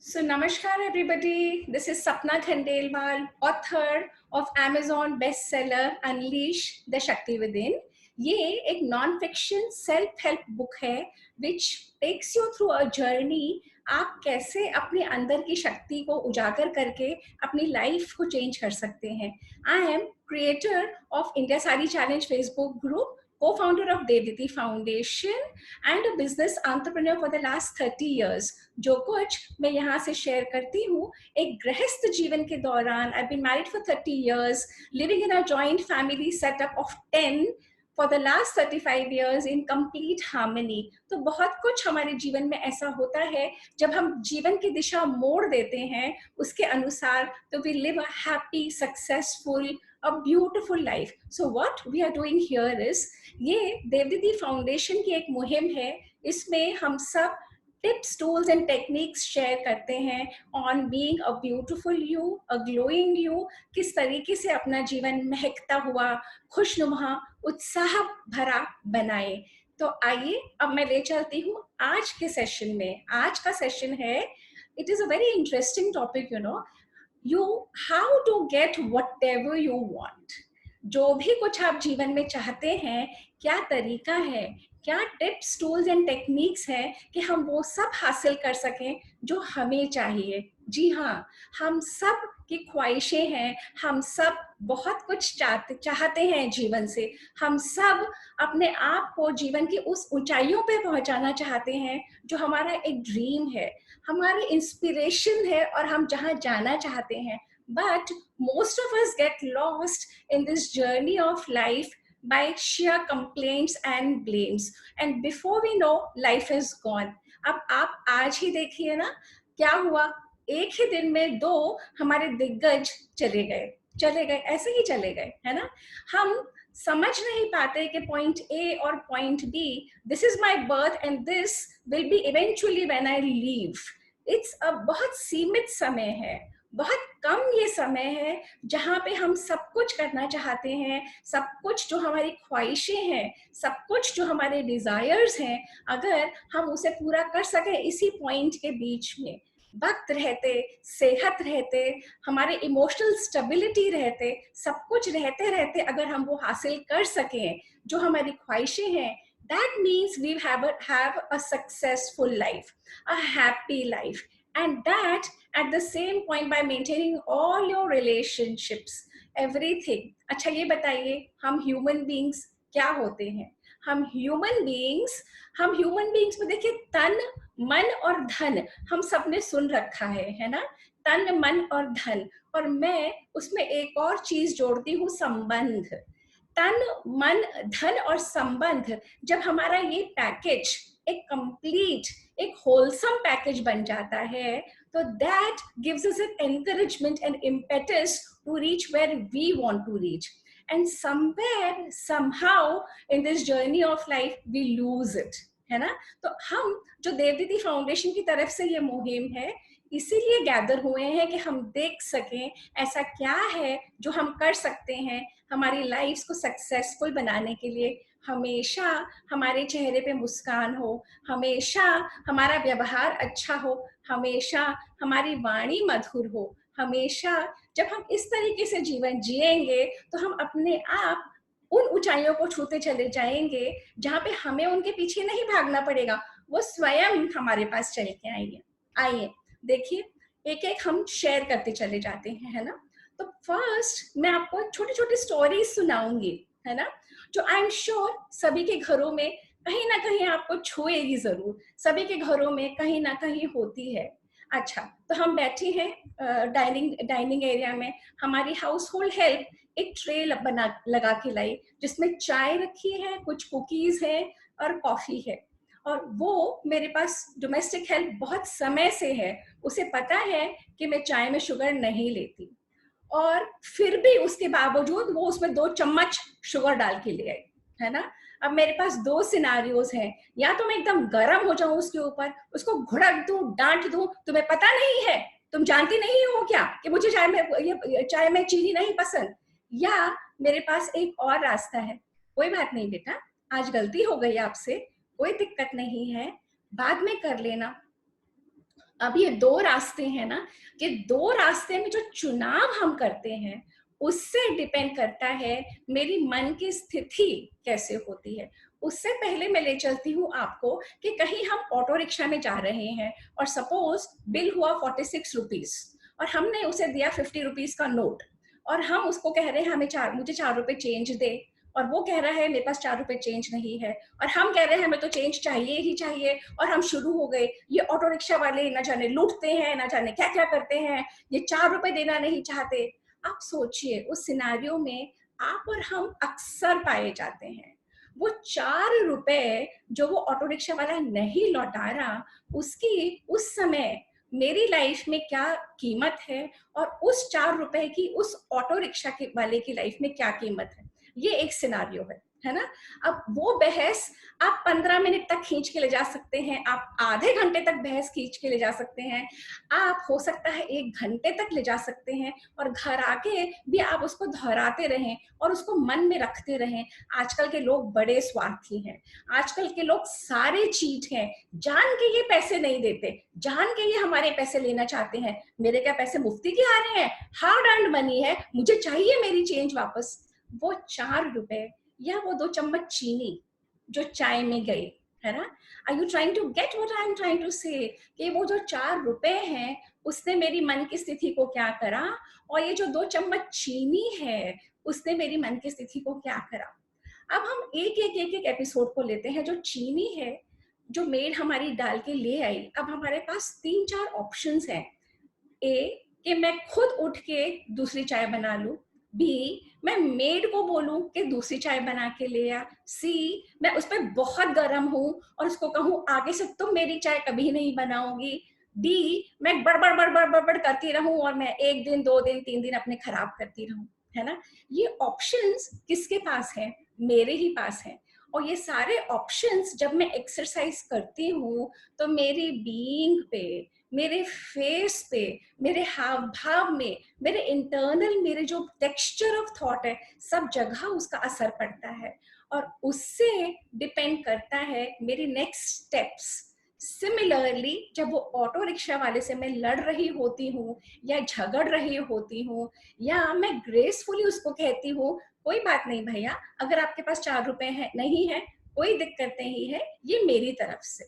So, Namaskar everybody. This is Sapna Khandelwal, author of Amazon bestseller Unleash the Shakti Within. ये एक non fiction self help book है which takes you through a journey. आप कैसे अपने अंदर की शक्ति को उजागर करके अपनी लाइफ को चेंज कर सकते हैं। I am creator of India sari challenge Facebook group, co-founder of Devditi Foundation and a business entrepreneur for the last 30 years. जो कुछ मैं यहाँ से शेयर करती हूँ एक गृहस्थ जीवन के दौरान। I've been married for 30 years, living in a joint family setup of 10 for the last 35 years in complete harmony. तो बहुत कुछ हमारे जीवन में ऐसा होता है जब हम जीवन की दिशा मोड़ देते हैं उसके अनुसार, तो we live a happy, successful, a beautiful life. So what we are doing here is, ये देवदीदी फाउंडेशन की एक मुहिम है। इसमें हम सब tips, tools and techniques share करते हैं on being a beautiful you, a glowing you. किस तरीके से अपना जीवन महकता हुआ, खुशनुमा, उत्साह भरा बनाए। तो आइए अब मैं ले चलती हूँ आज के सेशन में। आज का सेशन है, it is a very interesting topic, you how to get whatever you want. जो भी कुछ आप जीवन में चाहते हैं, क्या तरीका है, क्या टिप्स, टूल्स एंड टेक्निक्स हैं कि हम वो सब हासिल कर सकें जो हमें चाहिए। जी हाँ, हम सब की ख्वाहिशें हैं, हम सब बहुत कुछ चाहते हैं जीवन से। हम सब अपने आप को जीवन की उस ऊंचाइयों पे पहुंचाना चाहते हैं जो हमारा एक ड्रीम है, हमारी इंस्पिरेशन है और हम जहाँ जाना चाहते हैं। But most of us get lost in this journey of life by sheer complaints and blames. And before we know, life is gone. अब आप आज ही देखिए ना, क्या हुआ। एक ही दिन में 2 हमारे दिग्गज चले गए, ऐसे ही चले गए, है ना। हम समझ नहीं पाते कि पॉइंट ए और point B, this is my birth and this will be eventually when I leave. It's a बहुत सीमित समय है, बहुत कम ये समय है जहाँ पे हम सब कुछ करना चाहते हैं, सब कुछ जो हमारी ख्वाहिशें हैं, सब कुछ जो हमारे डिजायर्स हैं, अगर हम उसे पूरा कर सकें इसी पॉइंट के बीच में, वक्त रहते, सेहत रहते, हमारे इमोशनल स्टेबिलिटी रहते, सब कुछ रहते रहते अगर हम वो हासिल कर सकें जो हमारी ख्वाहिशें हैं, that means we have a successful life, a happy life, and that at the same point by maintaining all your relationships, everything. अच्छा ये बताइए, हम ह्यूमन बीइंग्स क्या होते हैं। हम ह्यूमन बीइंग्स में देखिए, तन, मन और धन हम सबने सुन रखा है ना। तन, मन और धन, और मैं उसमें एक और चीज जोड़ती हूँ, संबंध। तन, मन, धन और संबंध, जब हमारा ये पैकेज एक कंप्लीट, एक होलसम पैकेज बन जाता है, तो that gives us an encouragement and impetus to reach where we want to reach. And somewhere, somehow in this journey of life we lose it, है ना। तो हम जो देवदीदी फाउंडेशन की तरफ से ये मुहिम है, इसीलिए गैदर हुए हैं कि हम देख सकें ऐसा क्या है जो हम कर सकते हैं हमारी लाइफ को सक्सेसफुल बनाने के लिए। हमेशा हमारे चेहरे पे मुस्कान हो, हमेशा हमारा व्यवहार अच्छा हो, हमेशा हमारी वाणी मधुर हो, हमेशा जब हम इस तरीके से जीवन जिएंगे तो हम अपने आप उन ऊंचाइयों को छूते चले जाएंगे जहाँ पे हमें उनके पीछे नहीं भागना पड़ेगा, वो स्वयं हमारे पास चल के आएंगे। आइए देखिए, एक एक हम शेयर करते चले जाते हैं, है ना। तो फर्स्ट मैं आपको छोटी छोटी स्टोरीज सुनाऊंगी, है ना, जो आई एम श्योर सभी के घरों में कहीं ना कहीं आपको छुएगी जरूर, सभी के घरों में कहीं ना कहीं होती है। अच्छा, तो हम बैठे हैं डाइनिंग एरिया में, हमारी हाउस होल्ड हेल्प एक ट्रे बना लगा के लाई जिसमें चाय रखी है, कुछ कुकीज है और कॉफी है। और वो मेरे पास डोमेस्टिक हेल्प बहुत समय से है, उसे पता है कि मैं चाय में शुगर नहीं लेती, और फिर भी उसके बावजूद वो उसमें 2 चम्मच शुगर डाल के ले आई, है ना। अब मेरे पास 2 सिनारियोज हैं, या तो मैं एकदम गर्म हो जाऊं उसके ऊपर, उसको घुड़क दूं, डांट दूं, तुम्हें पता नहीं है, तुम जानती नहीं हो क्या कि मुझे चाय में चीनी नहीं पसंद। या मेरे पास एक और रास्ता है, कोई बात नहीं बेटा, आज गलती हो गई आपसे, कोई दिक्कत नहीं है, बाद में कर लेना, अब ये दो रास्ते हैं ना, कि दो रास्ते में जो चुनाव हम करते हैं उससे डिपेंड करता है मेरी मन की स्थिति कैसे होती है। उससे पहले मैं ले चलती हूँ आपको कि कहीं हम ऑटो रिक्शा में जा रहे हैं और सपोज बिल हुआ 46 रुपीज और हमने उसे दिया 50 रुपीज का नोट, और हम उसको कह रहे हैं मुझे 4 रुपए चेंज दे, और वो कह रहा है मेरे पास 4 रुपए चेंज नहीं है, और हम कह रहे हैं हमें तो चेंज चाहिए ही चाहिए, और हम शुरू हो गए। ये ऑटो रिक्शा वाले ना जाने लूटते हैं, ना जाने क्या क्या करते हैं, ये 4 रुपए देना नहीं चाहते। आप सोचिए उस सिनारियो में आप और हम अक्सर पाए जाते हैं। वो 4 रुपए जो वो ऑटो रिक्शा वाला नहीं लौटा रहा, उसकी उस समय मेरी लाइफ में क्या कीमत है, और उस 4 रुपए की उस ऑटो रिक्शा के वाले की लाइफ में क्या कीमत है। ये एक सिनारियो है ना। अब वो बहस आप 15 मिनट तक खींच के ले जा सकते हैं, आप आधे घंटे तक बहस खींच के ले जा सकते हैं, आप हो सकता है 1 घंटे तक ले जा सकते हैं, और घर आके भी आप उसको दोहराते रहें और उसको मन में रखते रहें। आजकल के लोग बड़े स्वार्थी हैं, आजकल के लोग सारे चीट हैं, जान के ये पैसे नहीं देते, जान के ये हमारे पैसे लेना चाहते हैं। मेरे क्या पैसे मुफ्ती के आ रहे हैं? हार्ड अर्न्ड मनी है, मुझे चाहिए मेरी चेंज वापस। वो 4 रुपए या वो 2 चम्मच चीनी जो चाय में गई, है ना। Are you trying to get what I am trying to say, कि वो जो 4 रुपए हैं उसने मेरी मन की स्थिति को क्या करा, और ये जो 2 चम्मच चीनी है उसने मेरी मन की स्थिति को क्या करा। अब हम एक एक एपिसोड को लेते हैं। जो चीनी है जो मेड हमारी डाल के ले आई, अब हमारे पास 3-4 ऑप्शंस हैं। ए, कि मैं खुद उठ के दूसरी चाय बना लूं। बी, मैं मेड को बोलूं कि दूसरी चाय बना के ले आ। सी, मैं उस पर बहुत गर्म हूं और उसको कहूं आगे से तुम मेरी चाय कभी नहीं बनाओगी। डी, मैं बड़बड़ बड़बड़ बड़बड़ करती रहूं और मैं 1 दिन 2 दिन 3 दिन अपने खराब करती रहूं, है ना। ये ऑप्शंस किसके पास है? मेरे ही पास है। और ये सारे ऑप्शंस जब मैं एक्सरसाइज करती हूँ तो मेरी बीइंग पे, मेरे फेस पे, मेरे हाव भाव में, मेरे इंटरनल, मेरे जो टेक्सचर ऑफ थॉट है, सब जगह उसका असर पड़ता है, और उससे डिपेंड करता है मेरी नेक्स्ट स्टेप्स। सिमिलरली जब वो ऑटो रिक्शा वाले से मैं लड़ रही होती हूँ या झगड़ रही होती हूँ, या मैं ग्रेसफुली उसको कहती हूँ कोई बात नहीं भैया, अगर आपके पास 4 रुपए है नहीं है कोई दिक्कत नहीं है, ये मेरी तरफ से।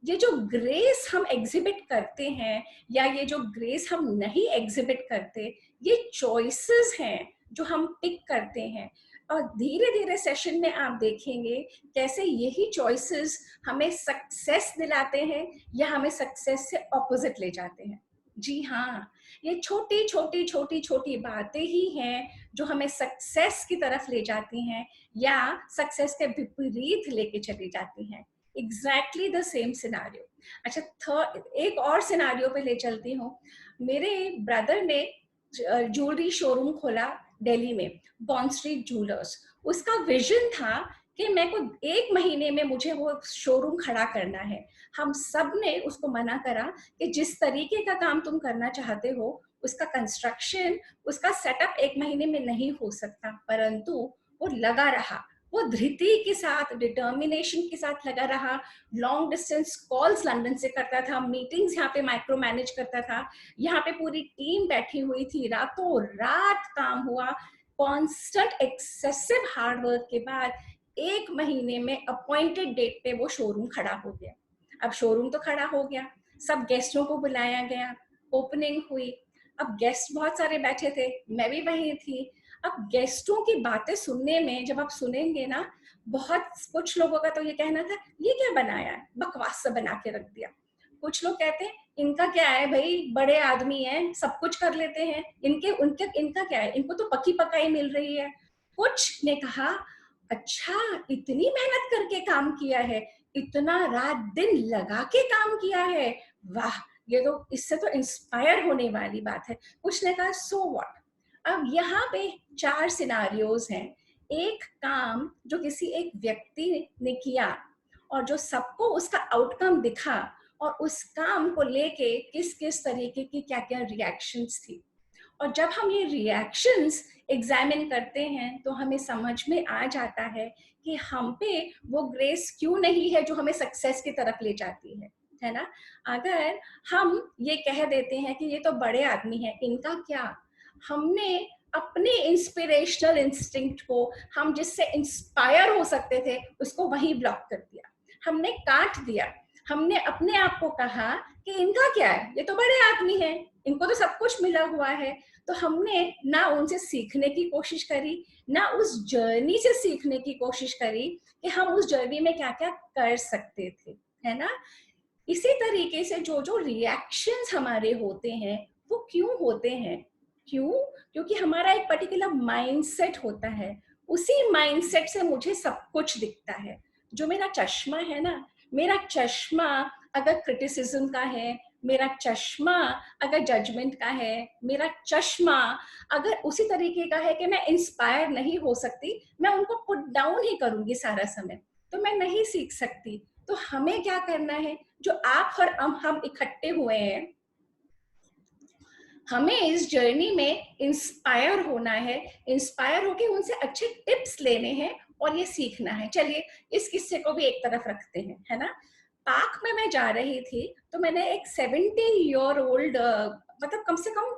ये जो ग्रेस हम एग्जिबिट करते हैं या ये जो ग्रेस हम नहीं एग्जिबिट करते, ये चॉइसेस हैं जो हम पिक करते हैं। और धीरे धीरे सेशन में आप देखेंगे कैसे यही चॉइसेस हमें सक्सेस दिलाते हैं या हमें सक्सेस से ऑपोजिट ले जाते हैं। जी हाँ, ये छोटी छोटी छोटी छोटी बातें ही हैं जो हमें सक्सेस की तरफ ले जाती हैं या सक्सेस के विपरीत लेके चली जाती हैं। Exactly the same scenario. अच्छा, एक और सिनारियो पे ले चलती हूँ। मेरे ब्रदर ने ज्वेलरी शोरूम खोला दिल्ली में, बॉन्ड स्ट्रीट ज्वेलर्स। उसका विजन था कि मेरे को 1 महीने में मुझे वो शोरूम खड़ा करना है। हम सब ने उसको मना करा कि जिस तरीके का काम तुम करना चाहते हो उसका कंस्ट्रक्शन, उसका सेटअप 1 महीने में नहीं हो सकता, परंतु वो लगा रहा, वो धृति के साथ, डिटर्मिनेशन के साथ लगा रहा। लॉन्ग डिस्टेंस कॉल्स लंदन से करता था, मीटिंग्स यहाँ पे माइक्रो मैनेज करता था, यहाँ पे पूरी टीम बैठी हुई थी, रातों रात काम हुआ। कॉन्स्टेंट एक्सेसिव हार्ड वर्क के बाद 1 महीने में अपॉइंटेड डेट पे वो शोरूम खड़ा हो गया। अब शोरूम तो खड़ा हो गया, सब गेस्टों को बुलाया गया, ओपनिंग हुई। अब गेस्ट बहुत सारे बैठे थे, मैं भी वहीं थी। अब गेस्टों की बातें सुनने में जब आप सुनेंगे ना, बहुत कुछ लोगों का तो ये कहना था ये क्या बनाया है, बकवास सा बना के रख दिया। कुछ लोग कहते हैं इनका क्या है भाई, बड़े आदमी हैं, सब कुछ कर लेते हैं, इनके उनके इनका क्या है, इनको तो पकी पकाई मिल रही है। कुछ ने कहा अच्छा इतनी मेहनत करके काम किया है, इतना रात दिन लगा के काम किया है, वाह, ये तो इससे तो इंस्पायर होने वाली बात है। कुछ ने कहा सो व्हाट। अब यहाँ पे 4 सिनारियोज हैं। एक काम जो किसी एक व्यक्ति ने किया और जो सबको उसका आउटकम दिखा, और उस काम को लेके किस किस तरीके की क्या क्या रिएक्शंस थी। और जब हम ये रिएक्शंस एग्जामिन करते हैं तो हमें समझ में आ जाता है कि हम पे वो ग्रेस क्यों नहीं है जो हमें सक्सेस की तरफ ले जाती है। है ना? अगर हम ये कह देते हैं कि ये तो बड़े आदमी हैं, इनका क्या? हमने अपने इंस्पिरेशनल इंस्टिंक्ट को, हम जिससे इंस्पायर हो सकते थे, उसको वहीं ब्लॉक कर दिया, हमने काट दिया। हमने अपने आप को कहा कि इनका क्या है, ये तो बड़े आदमी हैं, इनको तो सब कुछ मिला हुआ है। तो हमने ना उनसे सीखने की कोशिश करी, ना उस जर्नी से सीखने की कोशिश करी कि हम उस जर्नी में क्या क्या कर सकते थे, है ना? इसी तरीके से जो जो रिएक्शंस हमारे होते हैं, वो क्यों होते हैं? क्यों? क्योंकि हमारा एक पर्टिकुलर माइंडसेट होता है। उसी माइंडसेट से मुझे सब कुछ दिखता है। जो मेरा चश्मा है ना, मेरा चश्मा अगर क्रिटिसिज्म का है, मेरा चश्मा अगर जजमेंट का है, मेरा चश्मा अगर उसी तरीके का है कि मैं इंस्पायर नहीं हो सकती, मैं उनको पुट डाउन ही करूंगी सारा समय, तो मैं नहीं सीख सकती। तो हमें क्या करना है? जो आप और हम इकट्ठे हुए हैं, हमें इस जर्नी में इंस्पायर होना है, इंस्पायर होके उनसे अच्छे टिप्स लेने हैं और ये सीखना है। चलिए इस किस्से को भी एक तरफ रखते हैं, है ना? पार्क में मैं जा रही थी, तो मैंने एक 70 ईयर ओल्ड, मतलब कम से कम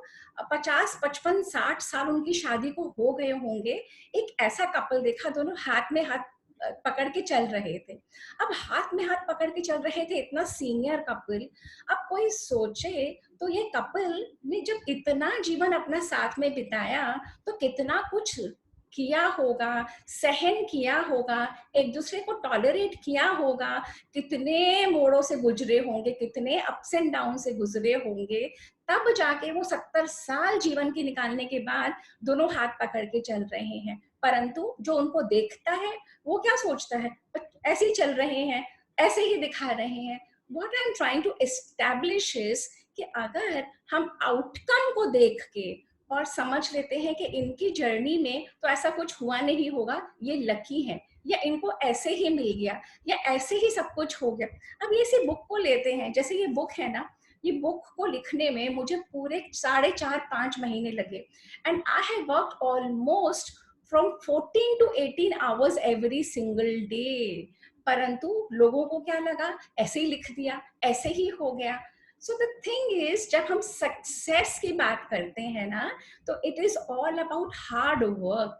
50, 55, 60 साल उनकी शादी को हो गए होंगे, एक ऐसा कपल देखा, दोनों हाथ में हाथ पकड़ के चल रहे थे। अब हाथ में हाथ पकड़ के चल रहे थे, इतना सीनियर कपल। अब कोई सोचे तो ये कपल ने जब इतना जीवन अपना साथ में बिताया, तो कितना कुछ किया होगा, सहन किया होगा, एक दूसरे को टॉलरेट किया होगा, कितने मोड़ों से गुजरे होंगे, कितने अप्स एंड डाउन से गुजरे होंगे, तब जाके वो 70 साल जीवन की निकालने के बाद दोनों हाथ पकड़ के चल रहे हैं। परंतु जो उनको देखता है, वो क्या सोचता है? ऐसे ही चल रहे हैं, ऐसे ही दिखा रहे हैं। What I'm trying to establish is कि अगर हम आउटकम को देख के और समझ लेते हैं कि इनकी जर्नी में तो ऐसा कुछ हुआ नहीं होगा, ये लकी है, या इनको ऐसे ही मिल गया, या ऐसे ही सब कुछ हो गया। अब ये इसी बुक को लेते हैं, जैसे ये बुक है ना, ये बुक को लिखने में मुझे पूरे 4.5-5 महीने लगे, and I have worked almost from 14 to 18 hours every single day. परंतु लोगों को क्या लगा, ऐसे ही लिख दिया, ऐसे ही हो गया। सो द थिंग इज, जब हम सक्सेस की बात करते हैं ना, तो it is all about hard work,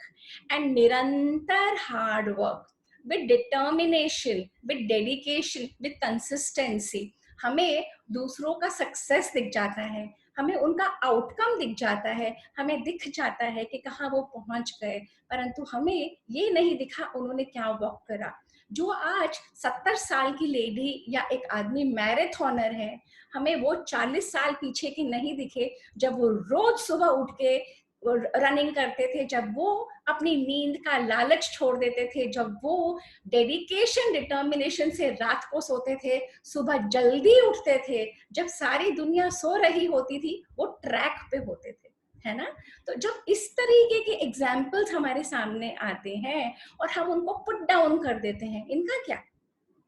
and निरंतर hard work with determination, with dedication, with consistency. हमें दूसरों का सक्सेस दिख जाता है, हमें उनका आउटकम दिख जाता है, हमें दिख जाता है कि कहाँ वो पहुंच गए, परंतु हमें ये नहीं दिखा उन्होंने क्या वॉक करा। जो आज 70 साल की लेडी या एक आदमी मैराथनर है, हमें वो 40 साल पीछे की नहीं दिखे, जब वो रोज सुबह उठ के रनिंग करते थे, जब वो अपनी नींद का लालच छोड़ देते थे, जब वो डेडिकेशन डिटर्मिनेशन से रात को सोते थे, सुबह जल्दी उठते थे, जब सारी दुनिया सो रही होती थी, वो ट्रैक पे होते थे, है ना? तो जब इस तरीके के एग्जाम्पल्स हमारे सामने आते हैं और हम उनको पुट डाउन कर देते हैं, इनका क्या,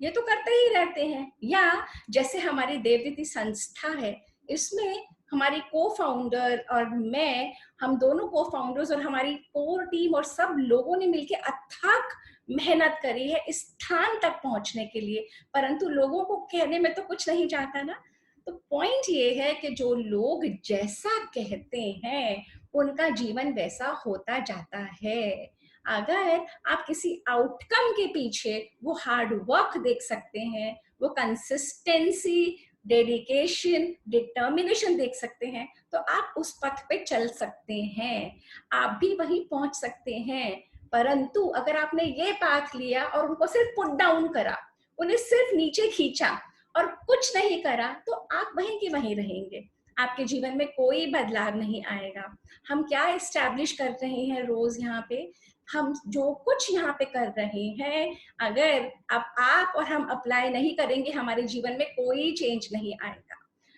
ये तो करते ही रहते हैं। या जैसे हमारी देवदीति संस्था है, इसमें हमारी को फाउंडर और मैं, हम दोनों को फाउंडर्स और हमारी कोर टीम और सब लोगों ने मिलकर अथक मेहनत करी है इस स्थान तक पहुंचने के लिए, परंतु लोगों को कहने में तो कुछ नहीं जाता ना। तो पॉइंट ये है कि जो लोग जैसा कहते हैं, उनका जीवन वैसा होता जाता है। अगर आप किसी आउटकम के पीछे वो हार्ड वर्क देख सकते हैं, वो कंसिस्टेंसी, डेडिकेशन, डिटर्मिनेशन देख सकते हैं, तो आप उस पथ पे चल सकते हैं, आप भी वहीं पहुंच सकते हैं। परंतु अगर आपने ये पाथ लिया और उनको सिर्फ पुट डाउन करा, उन्हें सिर्फ नीचे खींचा और कुछ नहीं करा, तो आप वहीं के वहीं रहेंगे, आपके जीवन में कोई बदलाव नहीं आएगा। हम क्या एस्टैब्लिश कर रहे हैं रोज यहाँ पे? हम जो कुछ यहाँ पे कर रहे हैं, अगर अब आप और हम अप्लाई नहीं करेंगे, हमारे जीवन में कोई चेंज नहीं आएगा।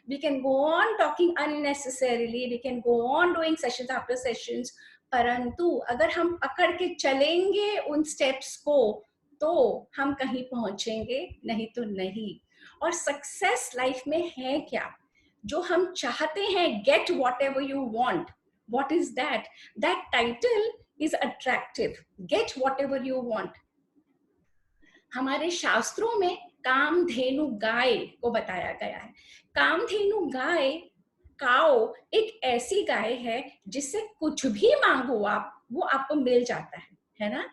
We can go on talking unnecessarily, we can go on doing sessions after sessions, परंतु अगर हम पकड़ के चलेंगे उन स्टेप्स को, तो हम कहीं पहुंचेंगे, नहीं तो नहीं। और सक्सेस लाइफ में है क्या? जो हम चाहते हैं, get what ever you want, what is that? That title is attractive. Get whatever you want. हमारे शास्त्रों में कामधेनु गाय को बताया गया है। कामधेनु गाय, काओ, एक ऐसी गाय है जिससे कुछ भी मांगो आप, वो आपको मिल जाता है ना।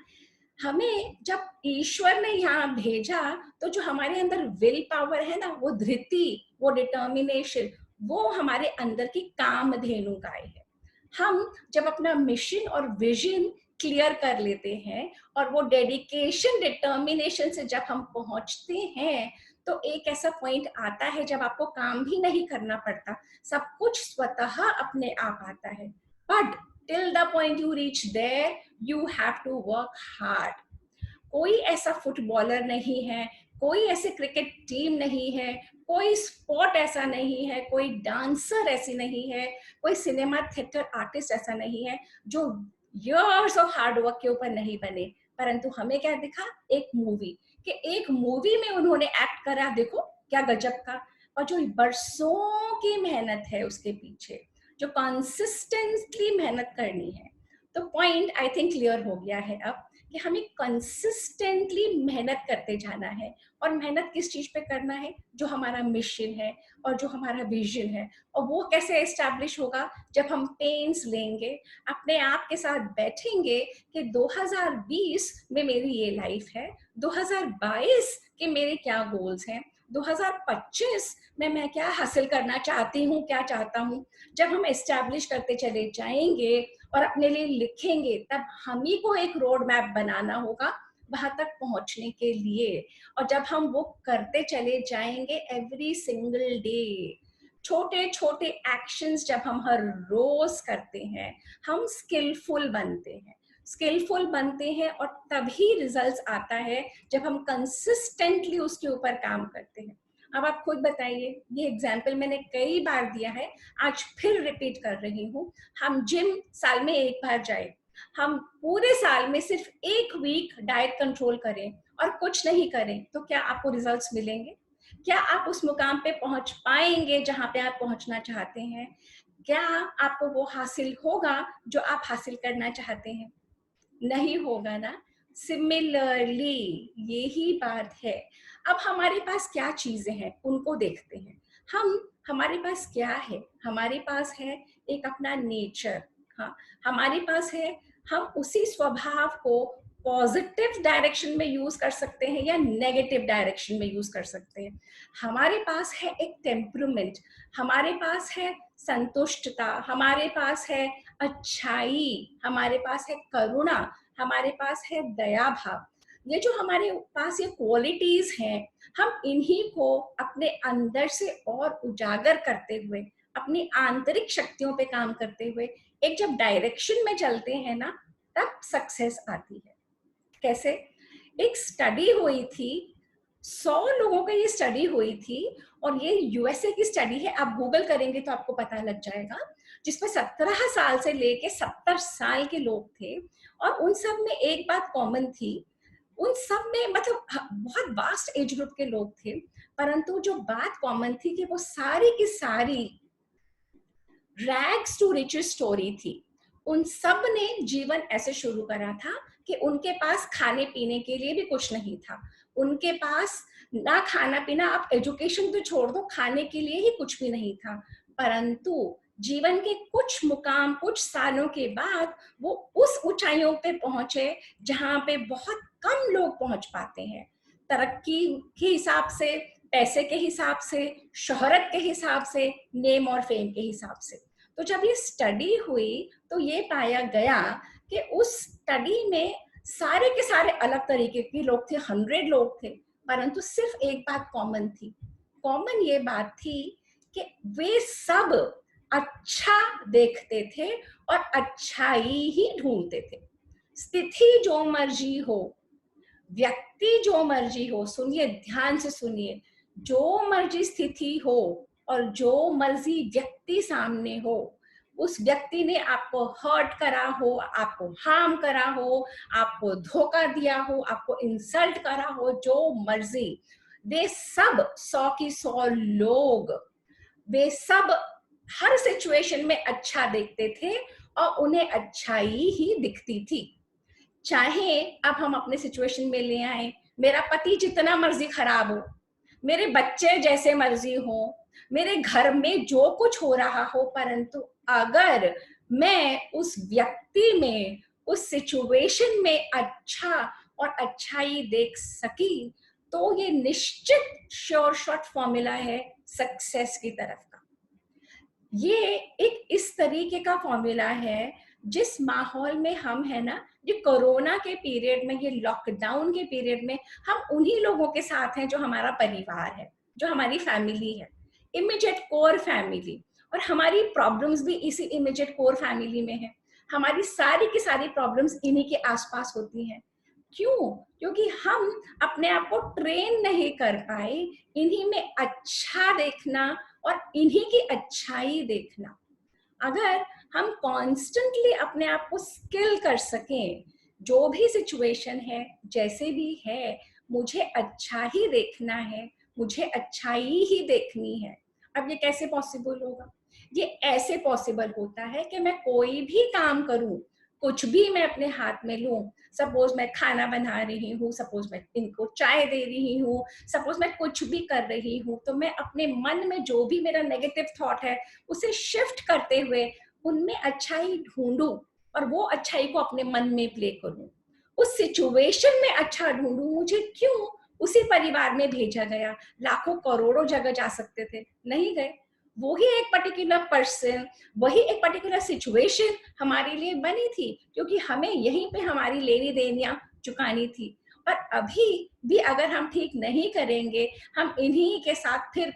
हमें जब ईश्वर ने यहाँ भेजा, तो जो हमारे अंदर विल पावर है ना, वो धृति, वो डिटर्मिनेशन, वो हमारे अंदर की कामधेनु गाय है। हम जब अपना मिशन और विजन क्लियर कर लेते हैं और वो डेडिकेशन डिटर्मिनेशन से जब हम पहुंचते हैं, तो एक ऐसा पॉइंट आता है जब आपको काम भी नहीं करना पड़ता, सब कुछ स्वतः अपने आप आता है। But till the point you reach there, you have to work hard. कोई ऐसा फुटबॉलर नहीं है, कोई ऐसे क्रिकेट टीम नहीं है, कोई स्पोर्ट ऐसा नहीं है, कोई डांसर ऐसी नहीं है, कोई सिनेमा थिएटर आर्टिस्ट ऐसा नहीं है जो इयर्स ऑफ हार्ड वर्क के ऊपर नहीं बने। परंतु हमें क्या दिखा, एक मूवी, कि एक मूवी में उन्होंने एक्ट करा, देखो क्या गजब का। और जो बरसों की मेहनत है उसके पीछे, जो कंसिस्टेंटली मेहनत करनी है, तो पॉइंट आई थिंक क्लियर हो गया है अब कि हमें कंसिस्टेंटली मेहनत करते जाना है। और मेहनत किस चीज पे करना है, जो हमारा मिशन है और जो हमारा विजन है। और वो कैसे एस्टैब्लिश होगा, जब हम पेन्स लेंगे, अपने आप के साथ बैठेंगे कि 2020 में मेरी ये लाइफ है, 2022 के मेरे क्या गोल्स हैं, 2025 में मैं क्या हासिल करना चाहती हूँ, क्या चाहता हूँ। जब हम एस्टैब्लिश करते चले जाएंगे और अपने लिए लिखेंगे, तब हम ही को एक रोड मैप बनाना होगा वहां तक पहुंचने के लिए। और जब हम वो करते चले जाएंगे एवरी सिंगल डे, छोटे छोटे एक्शंस जब हम हर रोज करते हैं, हम स्किलफुल बनते हैं। स्किलफुल बनते हैं और तभी रिजल्ट्स आता है जब हम कंसिस्टेंटली उसके ऊपर काम करते हैं। अब आप खुद बताइए, ये एग्जाम्पल मैंने कई बार दिया है, आज फिर रिपीट कर रही हूँ। हम जिम साल में एक बार जाए, हम पूरे साल में सिर्फ एक वीक डाइट कंट्रोल करें और कुछ नहीं करें, तो क्या आपको रिजल्ट्स मिलेंगे? क्या आप उस मुकाम पे पहुंच पाएंगे जहां पे आप पहुंचना चाहते हैं? क्या आपको वो हासिल होगा जो आप हासिल करना चाहते हैं? नहीं होगा ना। सिमिलरली यही बात है। अब हमारे पास क्या चीजें हैं उनको देखते हैं। हमारे पास क्या है, हमारे पास है एक अपना नेचर। हाँ, हमारे पास है, हम उसी स्वभाव को पॉजिटिव डायरेक्शन में यूज कर सकते हैं या नेगेटिव डायरेक्शन में यूज कर सकते हैं। हमारे पास है एक टेम्परामेंट, हमारे पास है संतुष्टता, हमारे पास है अच्छाई, हमारे पास है करुणा, हमारे पास है दया भाव। ये जो हमारे पास ये क्वालिटीज हैं, हम इन्हीं को अपने अंदर से और उजागर करते हुए, अपनी आंतरिक शक्तियों पे काम करते हुए एक जब डायरेक्शन में चलते हैं ना, तब सक्सेस आती है। कैसे? एक स्टडी हुई थी, 100 लोगों की ये स्टडी हुई थी, और ये यूएसए की स्टडी है, आप गूगल करेंगे तो आपको पता लग जाएगा, जिसमें 17 साल से लेके 70 साल के लोग थे। और उन सब में एक बात कॉमन थी, उन सब में मतलब बहुत वास्ट एज ग्रुप के लोग थे, परंतु जो बात कॉमन थी कि वो सारी की सारी रैग्स टू रिचेस स्टोरी थी। उन सब ने जीवन ऐसे शुरू करा था कि उनके पास खाने पीने के लिए भी कुछ नहीं था। उनके पास ना खाना पीना, आप एजुकेशन तो छोड़ दो, खाने के लिए ही कुछ भी नहीं था। परंतु जीवन के कुछ मुकाम, कुछ सालों के बाद वो उस ऊंचाइयों पे पहुंचे जहां पे बहुत कम लोग पहुंच पाते हैं। तरक्की के हिसाब से, पैसे के हिसाब से, शोहरत के हिसाब से, नेम और फेम के हिसाब से। तो जब ये स्टडी हुई तो ये पाया गया कि उस स्टडी में सारे के सारे अलग तरीके के लोग थे, 100 लोग थे, परंतु सिर्फ एक बात कॉमन थी। कॉमन ये बात थी कि वे सब अच्छा देखते थे और अच्छाई ही ढूंढते थे। स्थिति जो मर्जी हो, व्यक्ति जो मर्जी हो, सुनिए ध्यान से सुनिए, जो मर्जी स्थिति हो और जो मर्जी व्यक्ति सामने हो, उस व्यक्ति ने आपको हर्ट करा हो, आपको हार्म करा हो, आपको धोखा दिया हो, आपको इंसल्ट करा हो, जो मर्जी, वे सब 100 की 100 लोग, वे सब हर सिचुएशन में अच्छा देखते थे और उन्हें अच्छाई ही दिखती थी। चाहे अब हम अपने सिचुएशन में ले आए, मेरा पति जितना मर्जी खराब हो, मेरे बच्चे जैसे मर्जी हो, मेरे घर में जो कुछ हो रहा हो, परंतु अगर मैं उस व्यक्ति में, उस सिचुएशन में अच्छा और अच्छाई देख सकी, तो ये निश्चित श्योर शॉट फॉर्मूला है सक्सेस की तरफ का। ये एक इस तरीके का फॉर्मूला है, जिस माहौल में हम है ना, ये कोरोना के पीरियड में, ये लॉकडाउन के पीरियड में, हम उन्हीं लोगों के साथ हैं जो हमारा परिवार है, जो हमारी फैमिली है, इमीडिएट कोर फैमिली। और हमारी प्रॉब्लम्स भी इसी इमीडिएट कोर फैमिली में है। हमारी सारी की सारी प्रॉब्लम्स इन्हीं के आसपास होती हैं। क्यों? क्योंकि हम अपने आप को ट्रेन नहीं कर पाए इन्हीं में अच्छा देखना और इन्हीं की अच्छाई देखना। अगर हम कॉन्स्टेंटली अपने आप को स्किल कर सकें, जो भी सिचुएशन है, जैसे भी है, मुझे अच्छा ही देखना है, मुझे अच्छाई ही देखनी है। अब ये कैसे पॉसिबल होगा? ये ऐसे पॉसिबल होता है कि मैं कोई भी काम करूं, कुछ भी मैं अपने हाथ में लूं, सपोज मैं खाना बना रही हूँ, सपोज मैं इनको चाय दे रही हूँ, सपोज मैं कुछ भी कर रही हूँ, तो मैं अपने मन में जो भी मेरा नेगेटिव थॉट है उसे शिफ्ट करते हुए उनमें अच्छाई ढूंढूं और वो अच्छाई को अपने मन में प्ले करूं। उस सिचुएशन में अच्छा ढूंढूं। मुझे क्यों उसी परिवार में भेजा गया? लाखों करोड़ों जगह जा सकते थे, नहीं गए। वो ही एक पर्टिकुलर पर्सन, वही एक पर्टिकुलर सिचुएशन हमारे लिए बनी थी, क्योंकि हमें यहीं पे हमारी लेनी देनियां चुकानी थी। और अभी भी अगर हम ठीक नहीं करेंगे, हम इन्हीं के साथ फिर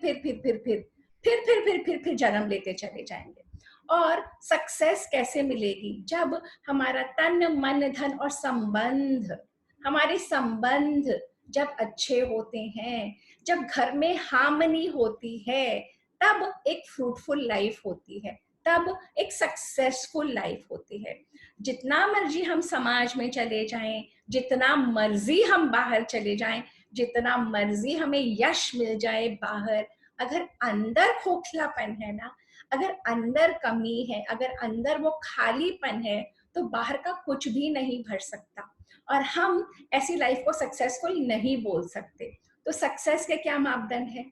जन्म लेते चले जाएंगे। और सक्सेस कैसे मिलेगी? जब हमारा तन मन धन और संबंध, हमारे संबंध जब अच्छे होते हैं, जब घर में हार्मनी होती है, तब एक फ्रूटफुल लाइफ होती है, तब एक सक्सेसफुल लाइफ होती है। जितना मर्जी हम समाज में चले जाएं, जितना मर्जी हम बाहर चले जाएं, जितना मर्जी हमें यश मिल जाए बाहर, अगर अंदर खोखलापन है ना, अगर अंदर कमी है, अगर अंदर वो खालीपन है, तो बाहर का कुछ भी नहीं भर सकता। और हम ऐसी लाइफ को सक्सेसफुल नहीं बोल सकते। तो सक्सेस के क्या मापदंड है?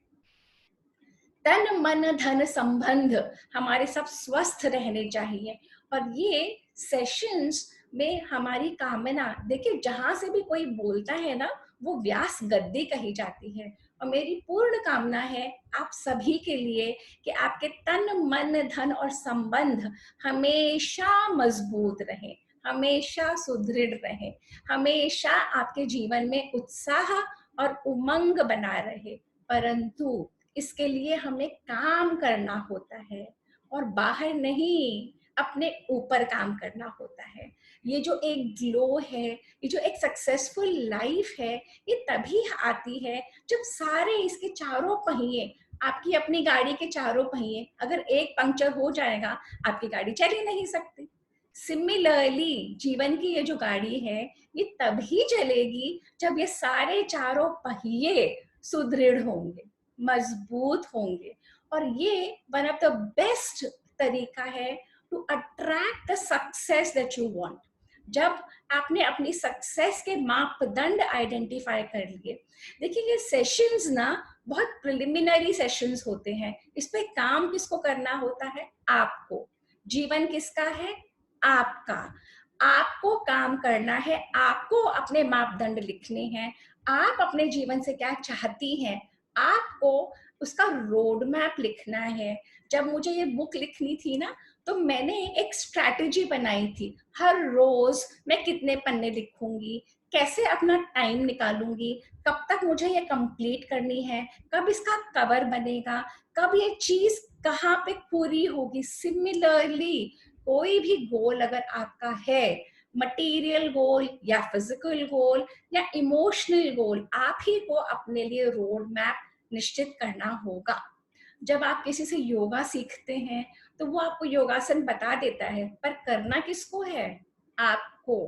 तन मन धन संबंध हमारे सब स्वस्थ रहने चाहिए। और ये सेशंस में हमारी कामना, देखिए जहां से भी कोई बोलता है ना, वो व्यास गद्दी कही जाती है। और मेरी पूर्ण कामना है आप सभी के लिए कि आपके तन मन धन और संबंध हमेशा मजबूत रहे, हमेशा सुदृढ़ रहे, हमेशा आपके जीवन में उत्साह और उमंग बना रहे। परंतु इसके लिए हमें काम करना होता है, और बाहर नहीं, अपने ऊपर काम करना होता है। ये जो एक ग्लो है, ये जो एक सक्सेसफुल लाइफ है, ये तभी आती है जब सारे इसके चारों पहिए, आपकी अपनी गाड़ी के चारों पहिए, अगर एक पंक्चर हो जाएगा, आपकी गाड़ी चल ही नहीं सकती। सिमिलरली जीवन की ये जो गाड़ी है, ये तभी चलेगी जब ये सारे चारों पहिए सुदृढ़ होंगे, मजबूत होंगे। और ये वन ऑफ द बेस्ट तरीका है to attract the success that you want. जब आपने अपनी सक्सेस के मापदंड आइडेंटिफाई कर लिए। देखिए ये सेशंस ना बहुत प्रिलिमिनरी सेशंस होते हैं। इस पे काम किसको करना होता है? आपको। जीवन किसका है? आपका। आपको काम करना है, आपको अपने मापदंड लिखने हैं, आप अपने जीवन से क्या चाहती हैं, आपको उसका रोड मैप लिखना है। जब मुझे ये बुक लिखनी थी ना, तो मैंने एक स्ट्रैटेजी बनाई थी। हर रोज मैं कितने पन्ने लिखूंगी, कैसे अपना टाइम निकालूंगी, कब तक मुझे ये कंप्लीट करनी है, कब इसका कवर बनेगा, कब ये चीज कहाँ पे पूरी होगी। सिमिलरली कोई भी गोल अगर आपका है, मटेरियल गोल या फिजिकल गोल या इमोशनल गोल, आप ही को अपने लिए रोड मैप निश्चित करना होगा। जब आप किसी से योगा सीखते हैं, तो वो आपको योगासन बता देता है, पर करना किसको है? आपको।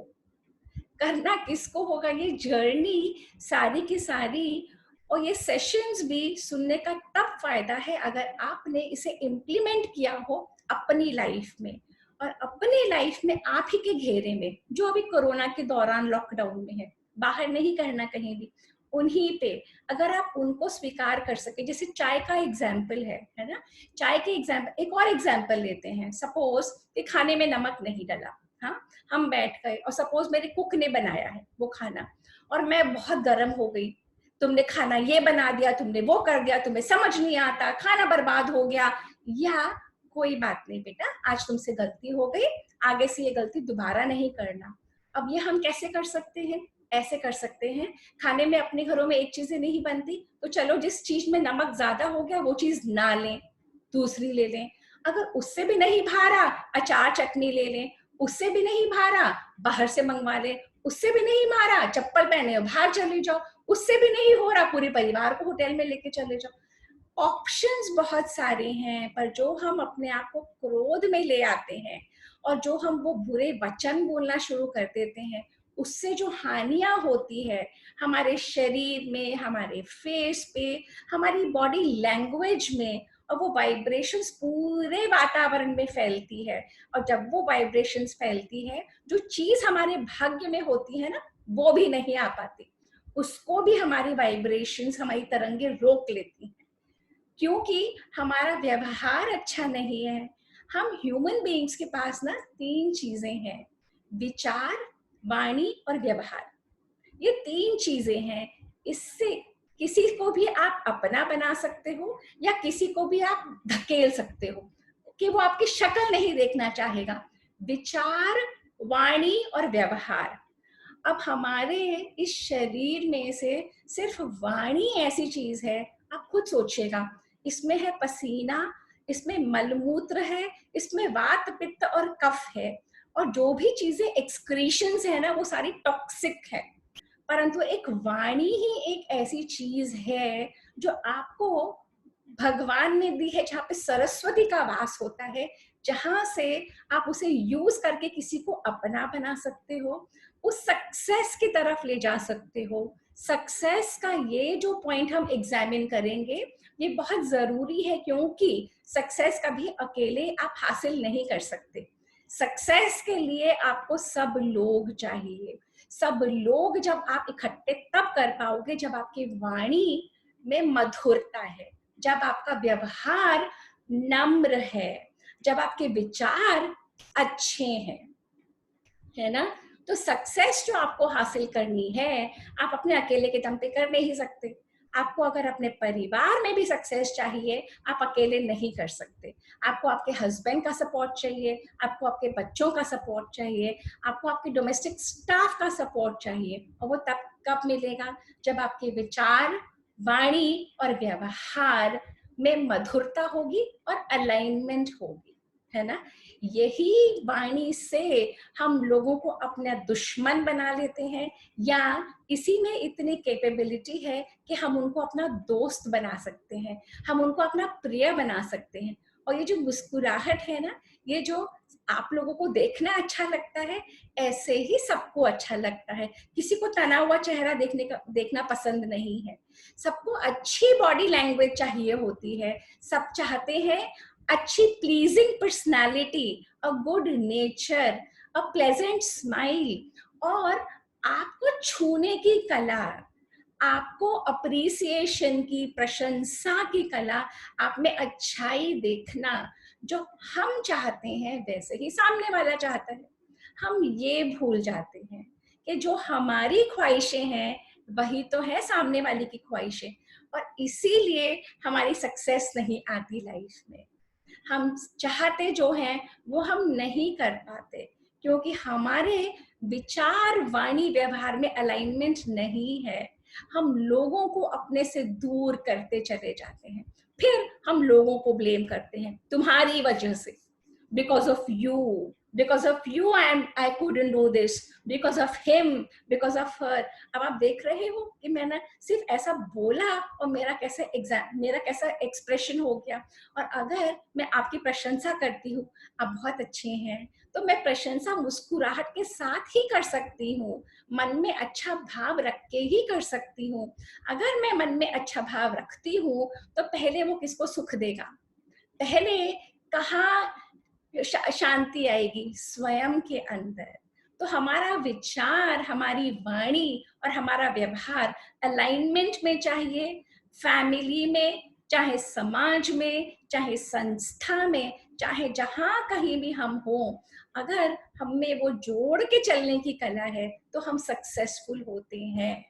करना किसको होगा? ये जर्नी सारी की सारी और ये सेशंस भी सुनने का तब फायदा है अगर आपने इसे इम्प्लीमेंट किया हो अपनी लाइफ में। और अपनी लाइफ में आप ही के घेरे में, जो अभी कोरोना के दौरान लॉकडाउन में है, बाहर नहीं करना कहीं भी, उन्हीं पे अगर आप उनको स्वीकार कर सके, जैसे चाय का एग्जाम्पल है ना, चाय के एग्जाम्पल, एक और एग्जाम्पल लेते हैं। सपोज कि खाने में नमक नहीं डला, हाँ, हम बैठ गए और सपोज मेरे कुक ने बनाया है वो खाना और मैं बहुत गर्म हो गई, तुमने खाना ये बना दिया, तुमने वो कर दिया, तुम्हें समझ नहीं आता, खाना बर्बाद हो गया, या कोई बात नहीं बेटा, आज तुमसे गलती हो गई, आगे से ये गलती दोबारा नहीं करना। अब ये हम कैसे कर सकते हैं? ऐसे कर सकते हैं, खाने में अपने घरों में एक चीजें नहीं बनती तो चलो जिस चीज में नमक ज्यादा हो गया वो चीज ना लें, दूसरी ले लें। अगर उससे भी नहीं भा रहा, अचार चटनी ले लें। उससे भी नहीं भा रहा, बाहर से मंगवा लें। उससे भी नहीं भा रहा, चप्पल पहने बाहर चले जाओ। उससे भी नहीं हो रहा, पूरे परिवार को होटल में लेके चले जाओ। ऑप्शंस बहुत सारे हैं, पर जो हम अपने आप को क्रोध में ले आते हैं और जो हम वो बुरे वचन बोलना शुरू कर देते हैं, उससे जो हानियां होती है हमारे शरीर में, हमारे फेस पे, हमारी बॉडी लैंग्वेज में, और वो वाइब्रेशंस पूरे वातावरण में फैलती है। और जब वो वाइब्रेशंस फैलती है, जो चीज हमारे भाग्य में होती है ना, वो भी नहीं आ पाती, उसको भी हमारी वाइब्रेशंस, हमारी तरंगे रोक लेती हैं, क्योंकि हमारा व्यवहार अच्छा नहीं है। हम ह्यूमन बीइंग्स के पास ना 3 चीजें हैं, विचार, वाणी और व्यवहार। ये 3 चीजें हैं। इससे किसी को भी आप अपना बना सकते हो या किसी को भी आप धकेल सकते हो कि वो आपकी शक्ल नहीं देखना चाहेगा। विचार, वाणी और व्यवहार। अब हमारे इस शरीर में से सिर्फ वाणी ऐसी चीज है, आप खुद सोचिएगा, इसमें है पसीना, इसमें मलमूत्र है, इसमें वात, पित्त और कफ है, और जो भी चीजें एक्सक्रीशंस है ना, वो सारी टॉक्सिक है। परंतु एक वाणी ही एक ऐसी चीज है जो आपको भगवान ने दी है, जहाँ पे सरस्वती का वास होता है, जहां से आप उसे यूज करके किसी को अपना बना सकते हो, उस सक्सेस की तरफ ले जा सकते हो। सक्सेस का ये जो पॉइंट हम एग्जामिन करेंगे, ये बहुत जरूरी है, क्योंकि सक्सेस कभी अकेले आप हासिल नहीं कर सकते। सक्सेस के लिए आपको सब लोग चाहिए। सब लोग जब आप इकट्ठे तब कर पाओगे जब आपकी वाणी में मधुरता है, जब आपका व्यवहार नम्र है, जब आपके विचार अच्छे हैं, है ना। तो सक्सेस जो आपको हासिल करनी है, आप अपने अकेले के दम पे कर नहीं सकते। आपको अगर अपने परिवार में भी सक्सेस चाहिए, आप अकेले नहीं कर सकते। आपको आपके हस्बैंड का सपोर्ट चाहिए, आपको आपके बच्चों का सपोर्ट चाहिए, आपको आपके डोमेस्टिक स्टाफ का सपोर्ट चाहिए। और वो तब कब मिलेगा? जब आपके विचार, वाणी और व्यवहार में मधुरता होगी और अलाइनमेंट होगी, है ना। यही वाणी से हम लोगों को अपना दुश्मन बना लेते हैं, या इसी में इतनी कैपेबिलिटी है कि हम उनको अपना दोस्त बना सकते हैं, हम उनको अपना प्रिय बना सकते हैं। और ये जो मुस्कुराहट है ना, ये जो आप लोगों को देखना अच्छा लगता है, ऐसे ही सबको अच्छा लगता है। किसी को तना हुआ चेहरा देखना पसंद नहीं है। सबको अच्छी बॉडी लैंग्वेज चाहिए होती है। सब चाहते हैं अच्छी pleasing personality, a good nature, a pleasant smile, और आपको छूने की कला, आपको अप्रिसिएशन की, प्रशंसा की कला, आप में अच्छाई देखना। जो हम चाहते हैं वैसे ही सामने वाला चाहता है। हम ये भूल जाते हैं कि जो हमारी ख्वाहिशें हैं वही तो है सामने वाले की ख्वाहिशें, और इसीलिए हमारी सक्सेस नहीं आती लाइफ में। हम चाहते जो हैं वो हम नहीं कर पाते, क्योंकि हमारे विचार, वाणी, व्यवहार में अलाइनमेंट नहीं है। हम लोगों को अपने से दूर करते चले जाते हैं, फिर हम लोगों को ब्लेम करते हैं, तुम्हारी वजह से, because of you I couldn't do this, because of him, because of her। अब आप देख रहे हो कि मैंने सिर्फ ऐसा बोला और मेरा कैसा एक्सप्रेशन हो गया। और अगर मैं आपकी प्रशंसा करती हूँ, आप बहुत अच्छे हैं, तो मैं प्रशंसा मुस्कुराहट के साथ ही कर सकती हूँ, मन में अच्छा भाव रख के ही कर सकती हूँ। अगर मैं मन में अच्छा भाव रखती हूँ तो पहले वो किसको सुख देगा? पहले कहाँ शांति आएगी? स्वयं के अंदर। तो हमारा विचार, हमारी वाणी और हमारा व्यवहार अलाइनमेंट में चाहिए, फैमिली में, चाहे समाज में, चाहे संस्था में, चाहे जहां कहीं भी हम हो। अगर हम में वो जोड़ के चलने की कला है तो हम सक्सेसफुल होते हैं।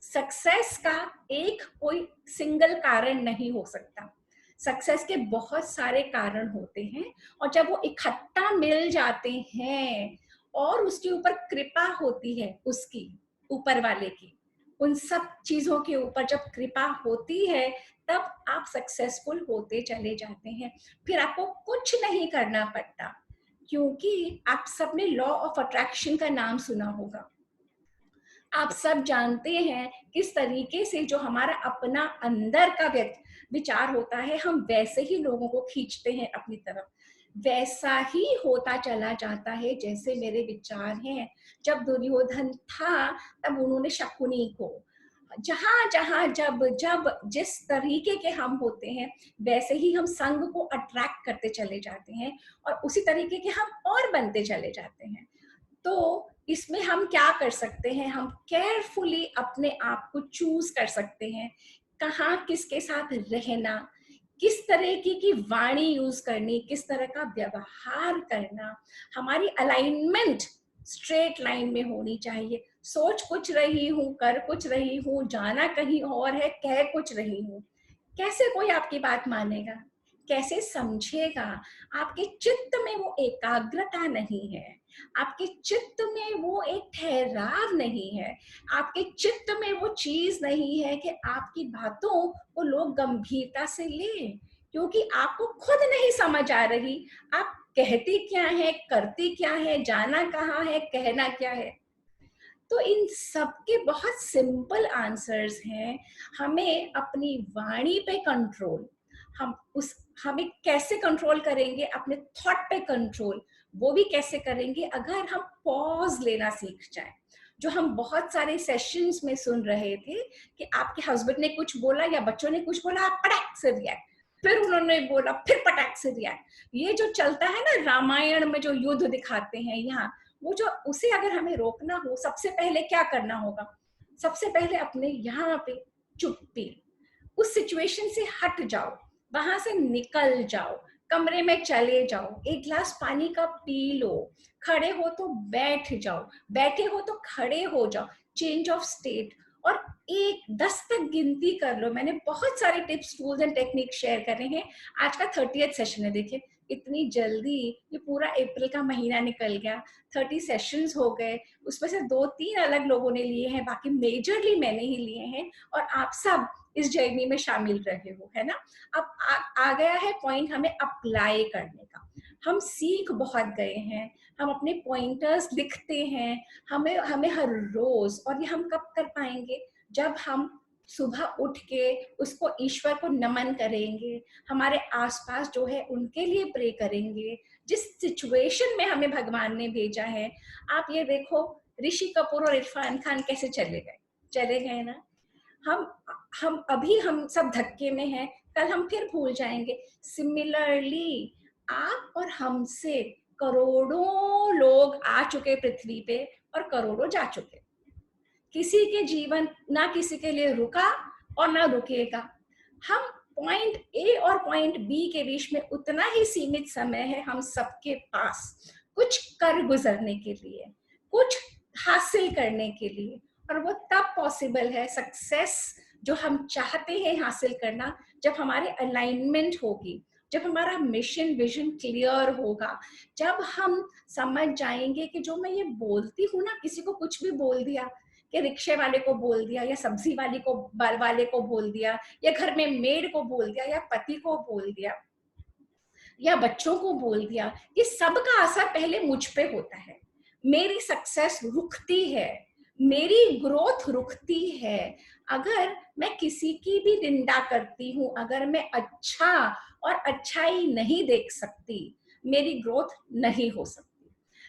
सक्सेस का एक कोई सिंगल कारण नहीं हो सकता, सक्सेस के बहुत सारे कारण होते हैं, और जब वो इकट्ठा मिल जाते हैं और उसके ऊपर कृपा होती है, उसकी ऊपर वाले की, उन सब चीजों के ऊपर जब कृपा होती है तब आप सक्सेसफुल होते चले जाते हैं। फिर आपको कुछ नहीं करना पड़ता, क्योंकि आप सबने लॉ ऑफ अट्रैक्शन का नाम सुना होगा। आप सब जानते हैं किस तरीके से जो हमारा अपना अंदर का विचार होता है, हम वैसे ही लोगों को खींचते हैं अपनी तरफ, वैसा ही होता चला जाता है जैसे मेरे विचार हैं। जब दुर्योधन था तब उन्होंने शकुनी को, जहां जहां जब जब जिस तरीके के हम होते हैं वैसे ही हम संग को अट्रैक्ट करते चले जाते हैं, और उसी तरीके के हम और बनते चले जाते हैं। तो इसमें हम क्या कर सकते हैं, हम केयरफुली अपने आप को चूज कर सकते हैं, कहाँ किसके साथ रहना, किस तरह की वाणी यूज करनी, किस तरह का व्यवहार करना। हमारी अलाइनमेंट स्ट्रेट लाइन में होनी चाहिए। सोच कुछ रही हूँ, कर कुछ रही हूँ, जाना कहीं और है, कह कुछ रही हूँ, कैसे कोई आपकी बात मानेगा, कैसे समझेगा? आपके चित्त में वो एकाग्रता नहीं है, आपके चित्त में वो एक ठहराव नहीं है, आपके चित्त में वो चीज नहीं है कि आपकी बातों को लोग गंभीरता से लें, क्योंकि आपको खुद नहीं समझ आ रही आप कहती क्या है, करती क्या है, जाना कहाँ है, कहना क्या है। तो इन सब के बहुत सिंपल आंसर्स हैं। हमें अपनी वाणी पे कंट्रोल, हमें कैसे कंट्रोल करेंगे, अपने थॉट पे कंट्रोल वो भी कैसे करेंगे, अगर हम पॉज लेना सीख जाएं। जो हम बहुत सारे सेशंस में सुन रहे थे कि आपके हस्बैंड ने कुछ बोला या बच्चों ने कुछ बोला, आप पटाख से रिएक्ट, फिर उन्होंने बोला, फिर पटाख से रिएक्ट। ये जो चलता है ना रामायण में, जो युद्ध दिखाते हैं यहाँ, वो जो उसे अगर हमें रोकना हो, सबसे पहले क्या करना होगा? सबसे पहले अपने यहाँ पे चुप्पी, उस सिचुएशन से हट जाओ, वहां से निकल जाओ, कमरे में चले जाओ, एक गिलास पानी का पी लो, खड़े हो तो बैठ जाओ, बैठे हो तो खड़े हो जाओ, चेंज ऑफ स्टेट, और 10 तक गिनती कर लो। मैंने बहुत सारे tips, tools and technique share कर रहे हैं। आज का 30th सेशन है, देखिए इतनी जल्दी ये पूरा अप्रैल का महीना निकल गया, 30 सेशंस हो गए, उसमें से 2-3 अलग लोगों ने लिए हैं, बाकी मेजरली मैंने ही लिए हैं, और आप सब इस जर्नी में शामिल रहे हो, है ना। अब आ गया है पॉइंट हमें अप्लाई करने का। हम सीख बहुत गए हैं, हम अपने पॉइंटर्स लिखते हैं, हमें हमें हर रोज, और ये हम कब कर पाएंगे? जब हम सुबह उठ के उसको ईश्वर को नमन करेंगे, हमारे आसपास जो है उनके लिए प्रे करेंगे, जिस सिचुएशन में हमें भगवान ने भेजा है। आप ये देखो, ऋषि कपूर और इरफान खान कैसे चले गए ना। हम हम सब धक्के में हैं, कल हम फिर भूल जाएंगे। सिमिलरली आप और हमसे करोड़ों लोग आ चुके पृथ्वी पे और करोड़ों जा चुके। किसी के जीवन ना किसी के लिए रुका और ना रुकेगा। हम पॉइंट ए और पॉइंट बी के बीच में उतना ही सीमित समय है हम सबके पास, कुछ कर गुजरने के लिए, कुछ हासिल करने के लिए। और वो तब पॉसिबल है, सक्सेस जो हम चाहते हैं हासिल करना, जब हमारे अलाइनमेंट होगी, जब हमारा मिशन विजन क्लियर होगा, जब हम समझ जाएंगे कि जो मैं ये बोलती हूँ ना, किसी को कुछ भी बोल दिया, कि रिक्शे वाले को बोल दिया, या सब्जी वाले को बोल दिया, या घर में मेड को बोल दिया, या पति को बोल दिया, या बच्चों को बोल दिया, ये सब का असर पहले मुझ पे होता है। मेरी सक्सेस रुकती है, मेरी ग्रोथ रुकती है। अगर मैं किसी की भी निंदा करती हूँ, अगर मैं अच्छा और अच्छाई नहीं देख सकती, मेरी ग्रोथ नहीं हो सकती।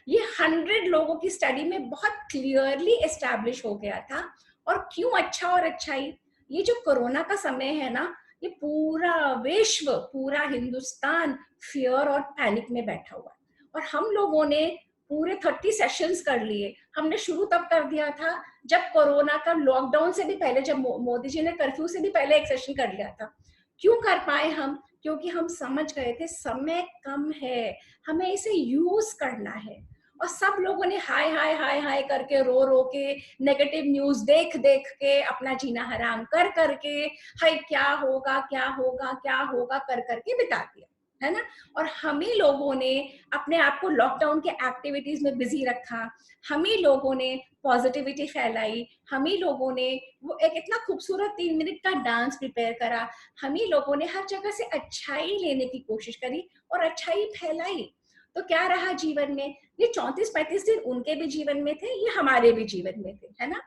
ये 100 लोगों की स्टडी में बहुत क्लियरली एस्टैब्लिश हो गया था। और क्यों अच्छा और अच्छाई? ये जो कोरोना का समय है ना, ये पूरा विश्व, पूरा हिंदुस्तान फियर और पैनिक में बैठा हुआ है, और हम लोगों ने पूरे 30 सेशंस कर लिए। हमने शुरू तब कर दिया था जब कोरोना का लॉकडाउन से भी पहले, जब मोदी जी ने कर्फ्यू से भी पहले एक सेशन कर लिया था। क्यों कर पाए हम? क्योंकि हम समझ गए थे समय कम है, हमें इसे यूज करना है। और सब लोगों ने हाय हाय हाय हाय करके, रो रो के, नेगेटिव न्यूज देख देख के, अपना जीना हराम कर करके, हाय क्या होगा क्या होगा क्या होगा कर करके बिता दिया, है ना। और हम ही लोगों ने अपने आप को लॉकडाउन के एक्टिविटीज में बिजी रखा, हम ही लोगों ने पॉजिटिविटी फैलाई, हम ही लोगों ने वो एक इतना खूबसूरत 3 मिनट का डांस प्रिपेयर करा, हम ही लोगों ने हर जगह से अच्छाई लेने की कोशिश करी और अच्छाई फैलाई। तो क्या रहा जीवन में? ये 34-35 दिन उनके भी जीवन में थे, ये हमारे भी जीवन में थे, है ना।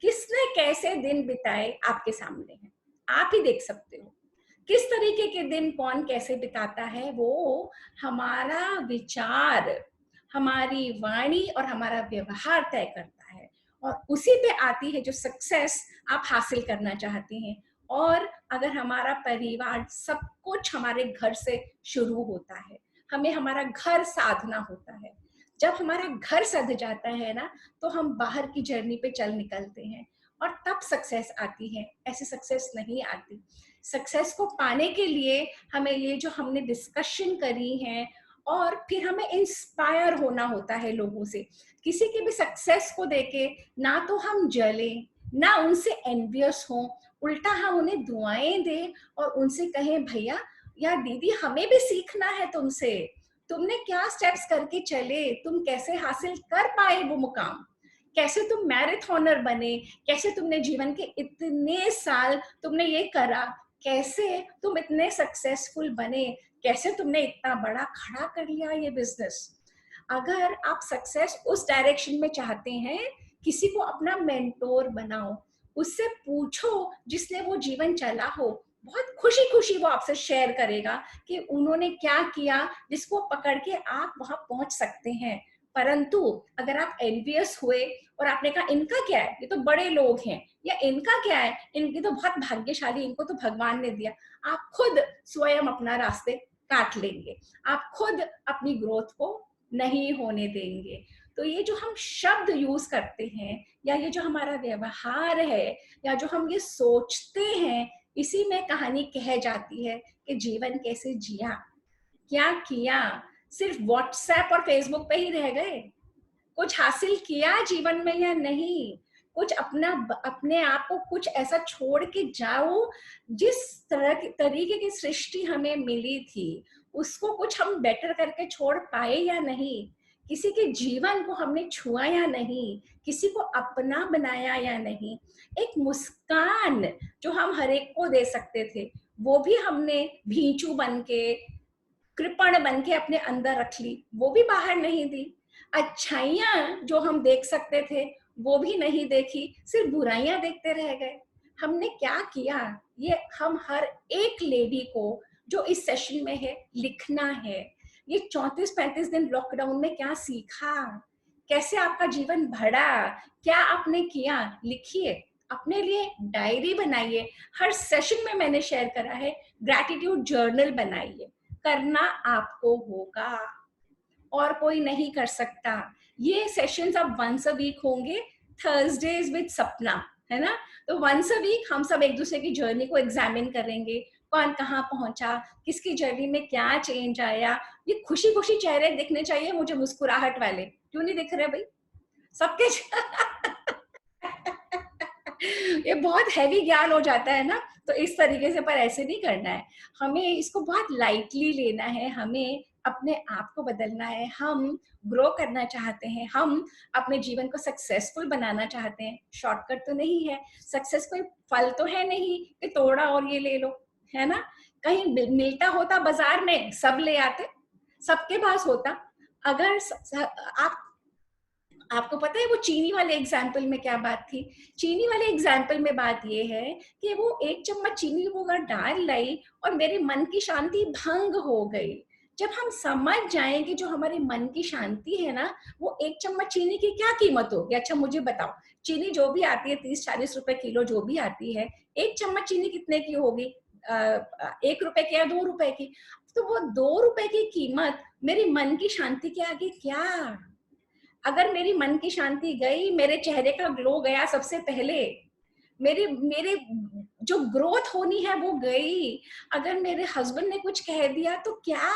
किसने कैसे दिन बिताए आपके सामने है, आप ही देख सकते हो। किस तरीके के दिन कौन कैसे बिताता है, वो हमारा विचार, हमारी वाणी और हमारा व्यवहार तय करता है। और उसी पे आती है जो सक्सेस आप हासिल करना चाहते हैं। और अगर हमारा परिवार, सब कुछ हमारे घर से शुरू होता है, हमें हमारा घर साधना होता है। जब हमारा घर सध जाता है ना, तो हम बाहर की जर्नी पे चल निकलते हैं और तब सक्सेस आती है, ऐसी सक्सेस नहीं आती। सक्सेस को पाने के लिए हमें ये जो हमने डिस्कशन करी है, और फिर हमें इंस्पायर होना होता है लोगों से। किसी की भी सक्सेस को देके ना तो हम जले, ना उनसे एनवियस हो, उल्टा हम उन्हें दुआएं दें और उनसे कहें भैया या दीदी हमें भी सीखना है तुमसे, तुमने क्या स्टेप्स करके चले, तुम कैसे हासिल कर पाए वो मुकाम, कैसे तुम मैराथनर बने, कैसे तुमने जीवन के इतने साल तुमने ये करा, कैसे तुम इतने सक्सेसफुल बने, कैसे तुमने इतना बड़ा खड़ा कर लिया ये बिजनेस। अगर आप सक्सेस उस डायरेक्शन में चाहते हैं, किसी को अपना मेंटोर बनाओ, उससे पूछो जिसने वो जीवन चला हो, बहुत खुशी खुशी वो आपसे शेयर करेगा कि उन्होंने क्या किया जिसको पकड़ के आप वहां पहुंच सकते हैं। परंतु अगर आप एनवियस हुए और आपने कहा इनका क्या है, ये तो बड़े लोग हैं, या इनका क्या है, इनकी तो बहुत भाग्यशाली, इनको तो भगवान ने दिया, आप खुद स्वयं अपना रास्ते काट लेंगे, आप खुद अपनी ग्रोथ को नहीं होने देंगे। तो ये जो हम शब्द यूज करते हैं, या ये जो हमारा व्यवहार है, या जो हम ये सोचते हैं, इसी में कहानी कह जाती है कि जीवन कैसे जिया, क्या किया। सिर्फ व्हाट्सएप और फेसबुक पे ही रह गए? कुछ हासिल किया जीवन में या नहीं? कुछ अपना, अपने आप को कुछ ऐसा छोड़ के जाओ, जिस तरीके की सृष्टि हमें मिली थी उसको कुछ हम बेटर करके छोड़ पाए या नहीं? किसी के जीवन को हमने छुआ या नहीं? किसी को अपना बनाया या नहीं? एक मुस्कान जो हम हर एक को दे सकते थे, वो भी हमने भींचू बन के, कृपण बन के अपने अंदर रख ली, वो भी बाहर नहीं दी। अच्छाइयां जो हम देख सकते थे वो भी नहीं देखी, सिर्फ बुराइयां देखते रह गए। हमने क्या किया? ये हम हर एक लेडी को जो इस सेशन में है लिखना है। ये 34-35 दिन लॉकडाउन में क्या सीखा, कैसे आपका जीवन बढ़ा, क्या आपने किया, लिखिए, अपने लिए डायरी बनाइए। हर सेशन में मैंने शेयर करा है, ग्रैटिट्यूड जर्नल बनाइए। करना आपको होगा और कोई नहीं कर सकता। ये सेशंस अब वंस अ वीक होंगे, थर्सडेज विद सपना, है ना। तो वंस अ वीक हम सब एक दूसरे की जर्नी को एग्जामिन करेंगे, कौन कहाँ पहुंचा, किसकी जर्नी में क्या चेंज आया। ये खुशी खुशी चेहरे दिखने चाहिए मुझे, मुस्कुराहट वाले क्यों नहीं दिख रहे भाई सबके? ये बहुत हैवी ज्ञान हो जाता है ना, तो इस तरीके से, पर ऐसे नहीं करना है। हमें इसको बहुत लाइटली लेना है, हमें अपने आप को बदलना है, हम ग्रो करना चाहते हैं, हम अपने जीवन को सक्सेसफुल बनाना चाहते हैं। शॉर्टकट तो नहीं है, सक्सेस कोई फल तो है नहीं कि तोड़ा और ये ले लो, है ना। कहीं मिलता होता बाजार में सब ले आते, सबके पास होता। अगर आप, आपको पता है वो चीनी वाले एग्जाम्पल में क्या बात थी? चीनी वाले एग्जाम्पल में बात ये है कि वो 1 चम्मच चीनी वो अगर डाल लाई और मेरे मन की शांति भंग हो गई। जब हम समझ जाएं कि जो हमारे मन की शांति है ना, वो 1 चम्मच चीनी की क्या कीमत होगी। अच्छा मुझे बताओ, चीनी जो भी आती है 30-40 रुपए किलो जो भी आती है, 1 चम्मच चीनी कितने की होगी? 1 रुपए की या 2 रुपए की? तो वो 2 रुपए की कीमत मेरे मन की शांति के आगे क्या? अगर मेरी मन की शांति गई, मेरे चेहरे का ग्लो गया सबसे पहले, मेरे मेरे जो ग्रोथ होनी है वो गई। अगर मेरे हस्बैंड ने कुछ कह दिया तो क्या,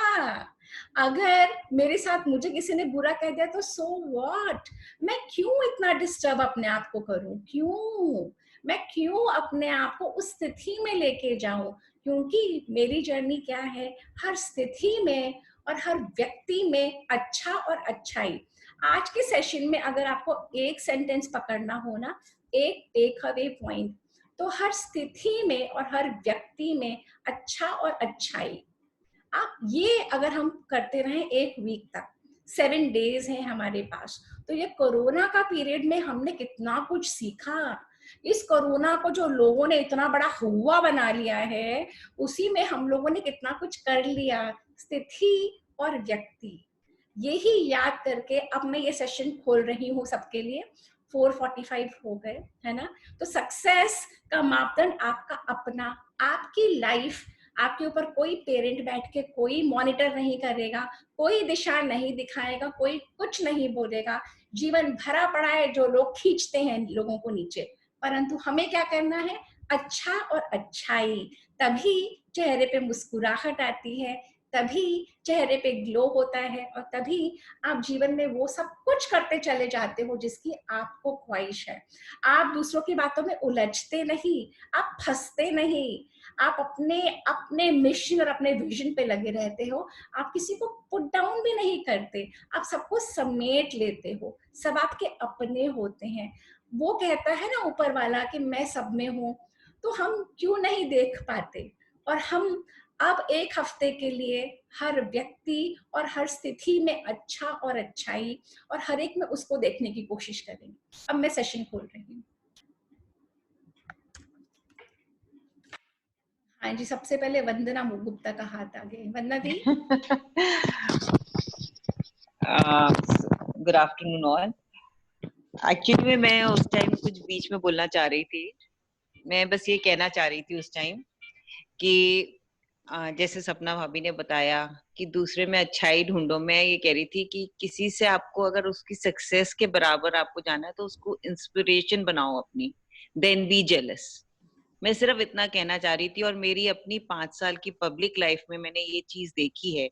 अगर मेरे साथ मुझे किसी ने बुरा कह दिया तो सो व्हाट, मैं क्यों इतना डिस्टर्ब अपने आप को करूं, मैं क्यों अपने आप को उस स्थिति में लेके जाऊं? क्योंकि मेरी जर्नी क्या है, हर स्थिति में और हर व्यक्ति में अच्छा और अच्छाई। आज के सेशन में अगर आपको एक सेंटेंस पकड़ना हो ना, एक टेक अवे पॉइंट, तो हर स्थिति में और हर व्यक्ति में अच्छा और अच्छाई। आप ये अगर हम करते रहें एक वीक तक, 7 डेज है हमारे पास, तो ये कोरोना का पीरियड में हमने कितना कुछ सीखा। इस कोरोना को जो लोगों ने इतना बड़ा हुआ बना लिया है, उसी में हम लोगों ने कितना कुछ कर लिया, स्थिति और व्यक्ति। यही याद करके अब मैं ये सेशन खोल रही हूँ सबके लिए। 4:45 हो गए है ना। तो सक्सेस का मापदंड आपका अपना, आपकी लाइफ, आपके ऊपर कोई पेरेंट बैठ के कोई मॉनिटर नहीं करेगा, कोई दिशा नहीं दिखाएगा, कोई कुछ नहीं बोलेगा। जीवन भरा पड़ा है, जो लोग खींचते हैं लोगों को नीचे, परंतु हमें क्या करना है, अच्छा और अच्छाई। तभी चेहरे पे मुस्कुराहट आती है, तभी चेहरे पे ग्लो होता है, और तभी आप जीवन में वो सब कुछ करते चले जाते हो जिसकी आपको ख्वाहिश है। आप दूसरों की बातों में उलझते नहीं, आप फंसते नहीं, आप अपने अपने मिशन और अपने विजन पे लगे रहते हो। आप किसी को पुट डाउन भी नहीं करते, आप सबको समेट लेते हो, सब आपके अपने होते हैं। वो कहता है ना ऊपर वाला कि मैं सब में हूँ, तो हम क्यों नहीं देख पाते? और हम अब एक हफ्ते के लिए हर व्यक्ति और हर स्थिति में अच्छा और अच्छाई, और हर एक में उसको देखने की कोशिश करेंगे। अब मैं सेशन खोल रही हूँ। हाँ जी, सबसे पहले वंदना गुप्ता का हाथ आगे। Vandana di. Good afternoon all. Actually में मैं उस टाइम कुछ बीच में बोलना चाह रही थी। मैं बस ये कहना चाह रही थी उस टाइम कि जैसे सपना भाभी ने बताया कि दूसरे में अच्छाई ढूंढो। मैं ये कह रही थी कि किसी से आपको अगर उसकी सक्सेस के बराबर आपको जाना है तो उसको इंस्पिरेशन बनाओ अपनी, देन बी जेलस। मैं सिर्फ इतना कहना चाह रही थी। और मेरी अपनी 5 साल की पब्लिक लाइफ में मैंने ये चीज देखी है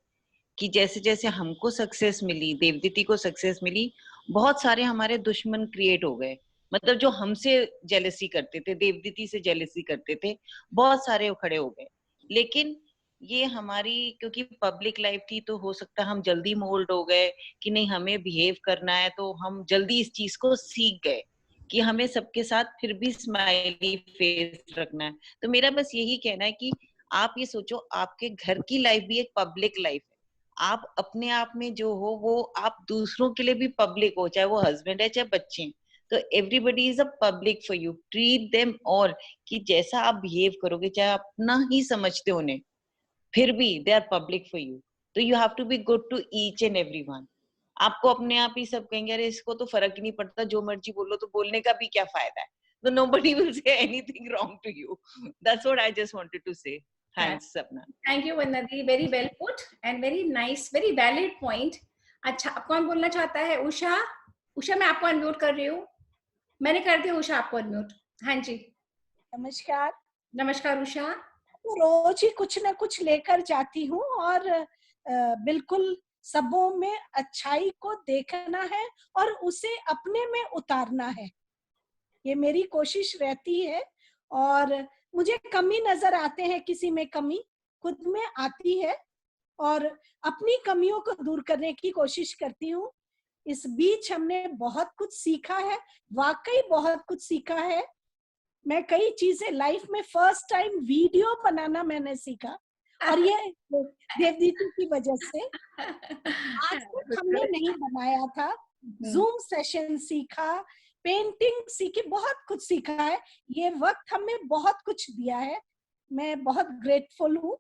कि जैसे जैसे हमको सक्सेस मिली, देवदीति को सक्सेस मिली, बहुत सारे हमारे दुश्मन क्रिएट हो गए। मतलब जो हमसे जेलसी करते थे, देवदीति से जेलसी करते थे, बहुत सारे खड़े हो गए। लेकिन ये हमारी क्योंकि पब्लिक लाइफ थी तो हो सकता है हम जल्दी मोल्ड हो गए कि नहीं हमें बिहेव करना है, तो हम जल्दी इस चीज को सीख गए कि हमें सबके साथ फिर भी स्माइली फेस रखना है। तो मेरा बस यही कहना है कि आप ये सोचो, आपके घर की लाइफ भी एक पब्लिक लाइफ है। आप अपने आप में जो हो वो आप दूसरों के लिए भी पब्लिक हो, चाहे वो हस्बैंड है चाहे बच्चे हैं। तो everybody is a public for you, treat them. और कि जैसा आप बिहेव करोगे, चाहे आप अपना ही समझते हो उन्हें, फिर भी they are public for you. तो you have to be good to each and everyone. आपको अपने आप ही सब कहेंगे अरे इसको तो फर्क ही नहीं पड़ता, जो मर्जी बोलो, तो बोलने का भी क्या फायदा है? तो nobody will say anything wrong to you. That's what I just wanted to say. Thanks, Sapna. Thank you Vandana the, very well put and very nice, very valid point. अच्छा, अब कौन बोलना चाहता है? उषा। उषा, मैं आपको अनम्यूट कर रही हूँ। मैंने कर दिया उषा आपको अनम्यूट। हाँ जी, नमस्कार। नमस्कार उषा। तो रोज ही कुछ ना कुछ लेकर जाती हूँ और बिल्कुल सबों में अच्छाई को देखना है और उसे अपने में उतारना है, ये मेरी कोशिश रहती है। और मुझे कमी नजर आते हैं, किसी में कमी खुद में आती है और अपनी कमियों को दूर करने की कोशिश करती हूँ। इस बीच हमने बहुत कुछ सीखा है, वाकई बहुत कुछ सीखा है। मैं कई चीजें लाइफ में फर्स्ट टाइम वीडियो बनाना मैंने सीखा, और ये देवदीति की वजह से। आज तक हमने नहीं बनाया था। जूम सेशन सीखा, पेंटिंग सीखी, बहुत कुछ सीखा है। ये वक्त हमें बहुत कुछ दिया है। मैं बहुत ग्रेटफुल हूँ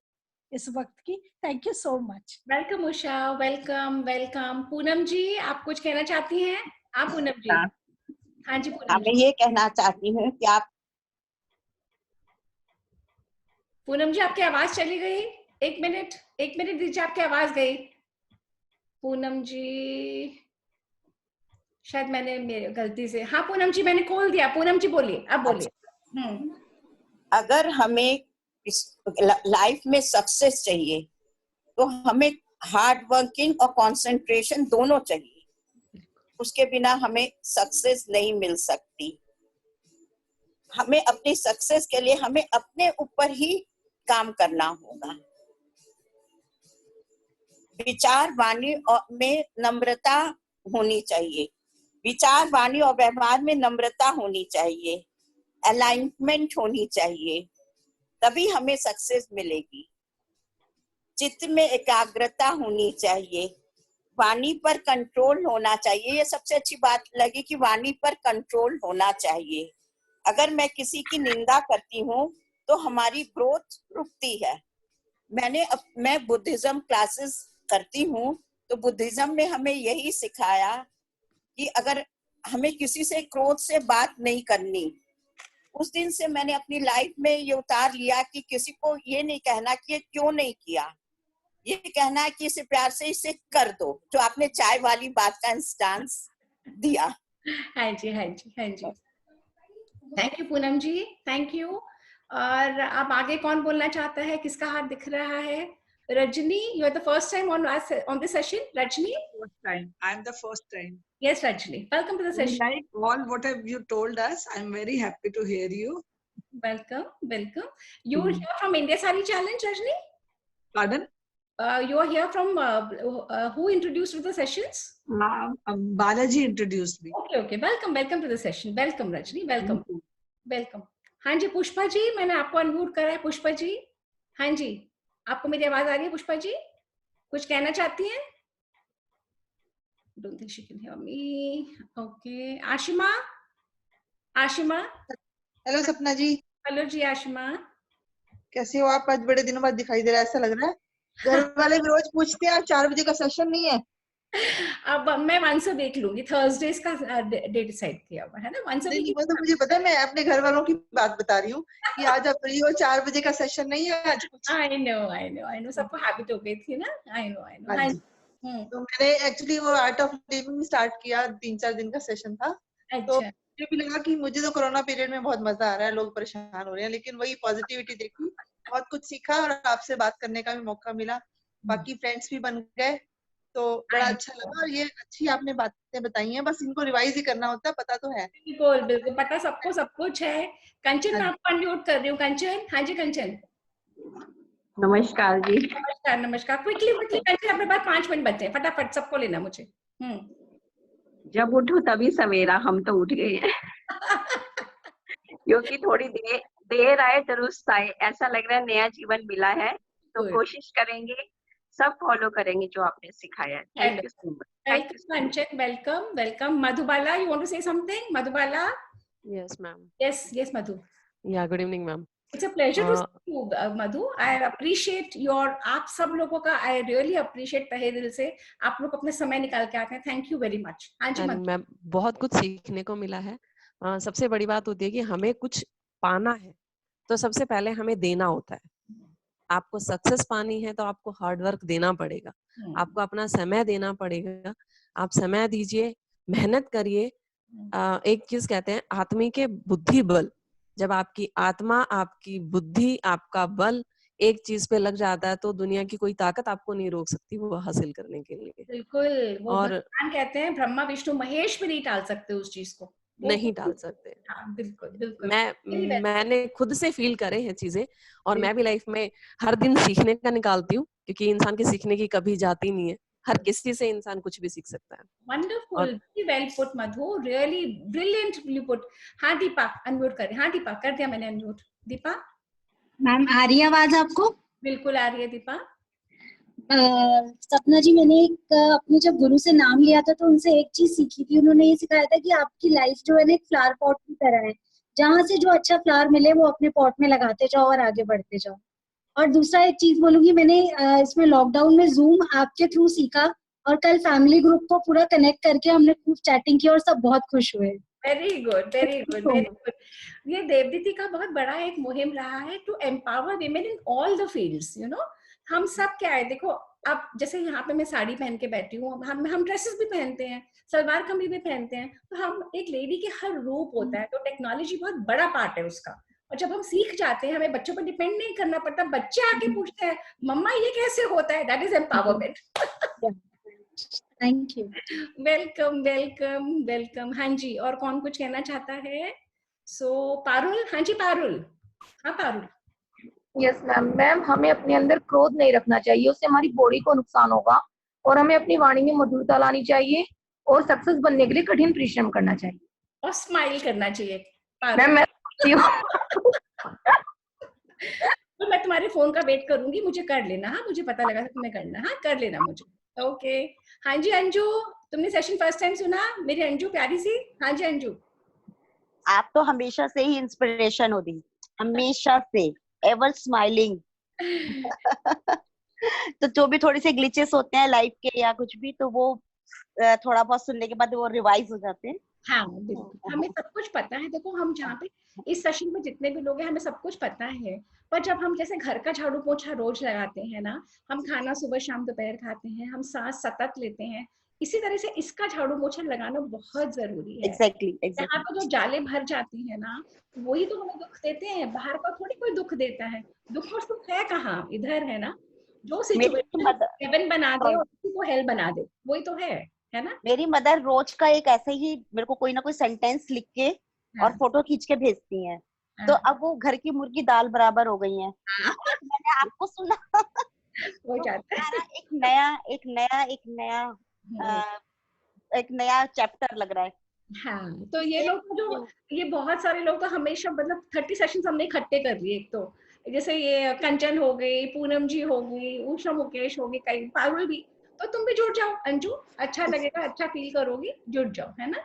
इस वक्त की। Thank you so much. Welcome Usha, welcome welcome. Poonam ji, आप कुछ कहना चाहती हैं? आप पूनम जी। हाँ जी पूनम मैं जी। ये कहना चाहती हूँ कि आप पूनम जी, आपकी आवाज चली गई। एक मिनट दीजिए, आपकी आवाज गई। पूनम जी, शायद मैंने मेरे गलती से, हाँ पूनम जी मैंने खोल दिया। पूनम जी बोलिए, अब बोलिए। अगर हमें इस लाइफ में सक्सेस चाहिए तो हमें हार्ड वर्किंग और कंसंट्रेशन दोनों चाहिए। उसके बिना हमें सक्सेस नहीं मिल सकती। हमें अपनी सक्सेस के लिए हमें अपने ऊपर ही काम करना होगा। विचार वाणी में नम्रता होनी चाहिए। विचार वाणी और व्यवहार में नम्रता होनी चाहिए, अलाइनमेंट होनी चाहिए, तभी हमें सक्सेस मिलेगी। चित्त में एकाग्रता होनी चाहिए, वाणी पर कंट्रोल होना चाहिए। ये सबसे अच्छी बात लगी कि वाणी पर कंट्रोल होना चाहिए। अगर मैं किसी की निंदा करती हूँ तो हमारी ग्रोथ रुकती है। मैं बुद्धिज्म क्लासेस करती हूँ, तो बुद्धिज्म ने हमें यही सिखाया कि अगर हमें किसी से क्रोध से बात नहीं करनी। उस दिन से मैंने अपनी लाइफ में ये उतार लिया कि किसी को ये नहीं कहना कि ये क्यों नहीं किया, ये कहना है कि इसे प्यार से इसे कर दो। जो आपने चाय वाली बात का इंस्टांस दिया। हाँ जी, हाँ जी, हाँ जी। Thank you Poonam ji, thank you. और अब आगे कौन बोलना चाहता है? किसका हाथ दिख रहा है? Rajni, you are the first time on this session. Rajni? First time. I'm the first time. Yes, Rajni. Welcome to the We session. like all what have you told us. I'm very happy to hear you. Welcome, welcome. You are here from India Sari Challenge, Rajni? Pardon? You are here from who introduced you to the sessions? Balaji introduced me. Okay, okay. Welcome, welcome to the session. Welcome, Rajni. Welcome. Welcome. हाँ जी पुष्पा जी, मैंने आपको unmute करा है। पुष्पा जी, हाँ जी, आपको मेरी आवाज आ रही है? पुष्पा जी कुछ कहना चाहती हैं? Don't think she can hear me. Okay, Ashima, Ashima. Hello सपना जी। हेलो जी आशिमा, कैसे हो आप? आज बड़े दिनों बाद दिखाई दे रहा है, ऐसा लग रहा है। घर वाले भी रोज पूछते हैं 4 बजे का सेशन नहीं है। अब मैं वन से देख लूंगी, थर्सडेज का डेट डिसाइड किया हुआ है ना, वन से। नहीं, वो तो मुझे पता है, मैं अपने घर वालों की बात बता रही हूँ कि आज आप फ्री हो, 4 बजे का सेशन नहीं है आज कुछ। आई नो, सबको हैबिट हो गई थी ना। I know. हाँ जी। तो मैंने एक्चुअली वो आर्ट ऑफ लिविंग स्टार्ट किया, 3-4 दिन का सेशन था। तो अच्छा, मुझे भी लगा कि मुझे तो कोरोना पीरियड में बहुत मजा आ रहा है, लोग परेशान हो रहे हैं, लेकिन वही पॉजिटिविटी देखी, बहुत कुछ सीखा और आपसे बात करने का भी मौका मिला। बाकी फ्रेंड्स भी बन गए, तो बड़ा अच्छा लगा। और ये अच्छी आपने बातें बताई हैं, बस इनको रिवाइज ही करना होता है, पता तो है। बिल्कुल बिल्कुल, पता सबको सब कुछ है। कंचन, मैं आपको अनम्यूट कर रही हूँ। कंचन, हाँ जी कंचन। नमस्कार जी। नमस्कार नमस्कार। क्विकली कंचन, अपने पास 5 मिनट बचे हैं, फटाफट सबको लेना मुझे। जब उठो तभी सवेरा, हम तो उठ गए हैं। क्योंकि थोड़ी देर आए दुरुस्त आए, ऐसा लग रहा है नया जीवन मिला है। तो कोशिश करेंगे, सब फॉलो करेंगे जो आपने सिखाया है। Thank you so much. Thank you Kanchan, welcome welcome. Madhubala, you want to say something? Madhubala? Yes, ma'am. Yes, Madhu. Yeah, good evening, ma'am. It's a pleasure to see you, Madhu. I appreciate your, आप सब लोगों का I really appreciate तहे दिल से आप लोग अपने समय निकाल के आते हैं। Thank you very much. हाँ जी मधु। मैम, बहुत कुछ सीखने को मिला है। सबसे बड़ी बात होती है कि हमें कुछ पाना है तो सबसे पहले हमें देना होता है। आपको सक्सेस पानी है तो आपको हार्ड वर्क देना पड़ेगा, आपको अपना समय देना पड़ेगा। आप समय दीजिए, मेहनत करिए। एक चीज कहते हैं आत्मी के बुद्धि बल। जब आपकी आत्मा, आपकी बुद्धि, आपका बल एक चीज पे लग जाता है तो दुनिया की कोई ताकत आपको नहीं रोक सकती वो हासिल करने के लिए। बिल्कुल, वो और भगवान कहते हैं ब्रह्मा विष्णु महेश भी नहीं टाल सकते उस चीज को, नहीं टाल सकते। हाँ, बिल्कुल बिल्कुल। मैंने खुद से फील करे हैं चीजें, और मैं भी लाइफ में हर दिन सीखने का निकालती हूँ, क्योंकि इंसान की सीखने की कभी जाती नहीं है। हर किसी से इंसान कुछ भी सीख सकता है। Wonderful, very well put Madhu, really brilliantly put. हाँ दीपा, अनम्यूट करें। हाँ दीपा, कर दिया मैंने अनम्यूट। दीपा मैम, आ रही है आवाज आपको? बिल्कुल आ रही है दीपा। सपना जी, मैंने अपने जब गुरु से नाम लिया था तो उनसे एक चीज सीखी थी। उन्होंने ये सिखाया था कि आपकी लाइफ जो है ना एक फ्लावर पॉट की तरह है, जहाँ से जो अच्छा फ्लावर मिले वो अपने पॉट में लगाते जाओ और आगे बढ़ते जाओ। और दूसरा एक चीज बोलूंगी, मैंने इसमें लॉकडाउन में जूम आपके थ्रू सीखा, और कल फैमिली ग्रुप को पूरा कनेक्ट करके हमने खूब चैटिंग की और सब बहुत खुश हुए। Very good very good very good. ये देवदीति का बहुत बड़ा एक मुहिम रहा है to empower women in all the fields, you know. हम सब क्या है, देखो अब जैसे यहाँ पे मैं साड़ी पहन के बैठी हूँ, हम ड्रेसेस भी पहनते हैं, सलवार कमीज भी पहनते हैं, तो हम एक लेडी के हर रूप होता है, तो टेक्नोलॉजी बहुत बड़ा पार्ट है उसका। और जब हम सीख जाते हैं, हमें बच्चों पर डिपेंड नहीं करना पड़ता, बच्चे आके पूछते हैं मम्मा ये कैसे होता है, that is empowerment. Thank you. Welcome welcome welcome. हाँ जी, और कौन कुछ कहना चाहता है? सो पारुल, हाँ जी पारुल। हाँ पारुल। Yes ma'am. मैम, हमें अपने अंदर क्रोध नहीं रखना चाहिए, उससे हमारी बॉडी को नुकसान होगा, और हमें अपनी वाणी में मधुरता लानी चाहिए, और सक्सेस बनने के लिए कठिन परिश्रम करना चाहिए, और स्माइल करना चाहिए। मैम मैं तो मैं तुम्हारे फोन का वेट करूंगी, मुझे कर लेना। हाँ, मुझे पता लगा था तुम्हें करना। हाँ, कर लेना मुझे। ओके। हाँ जी अंजू, तुमने सेशन फर्स्ट टाइम सुना? मेरी अंजू प्यारी सी। हाँ जी अंजू। आप तो हमेशा से ही इंस्पिरेशन हो दी, हमेशा से, एवर स्माइलिंग। तो जो भी थोड़ी सी ग्लिचेस होते हैं लाइफ के या कुछ भी, तो वो थोड़ा बहुत सुनने के बाद वो रिवाइज हो जाते हैं। हाँ बिल्कुल, हमें सब कुछ पता है। देखो हम जहाँ पे इस सेशन में जितने भी लोग हैं, हमें सब कुछ पता है, पर जब हम जैसे घर का झाड़ू पोछा रोज लगाते हैं ना, हम खाना सुबह शाम दोपहर खाते हैं, हम सांस सतत लेते हैं, इसी तरह से इसका झाड़ू पोछा लगाना बहुत जरूरी है। एग्जैक्टली यहाँ पे जो जाले भर जाती है ना, वही तो हमें दुख देते हैं, बाहर का थोड़ी कोई दुख देता है। दुख और सुख है कहाँ, इधर है ना। जो सिचुएशन हेवन बना दे और किसी को हेल बना दे, वही तो है ना। मेरी मदर रोज का एक ऐसे ही मेरे को कोई ना कोई सेंटेंस लिख के और फोटो खींच के भेजती हैं। तो अब वो घर की मुर्गी दाल बराबर हो गई हैं। मैंने आपको सुना हो जाता है। एक नया चैप्टर लग रहा है। हाँ, तो ये लोग जो, ये बहुत सारे लोग तो हमेशा, मतलब 30 सेशंस हमने इकट्ठे कर लिए। एक तो जैसे ये कंचन हो गई, पूनम जी हो गई, उषा मुकेश हो गई, कई पारुल भी। तो तुम भी जुड़ जाओ अंजू, अच्छा लगेगा, अच्छा फील करोगी, जुड़ जाओ, है ना।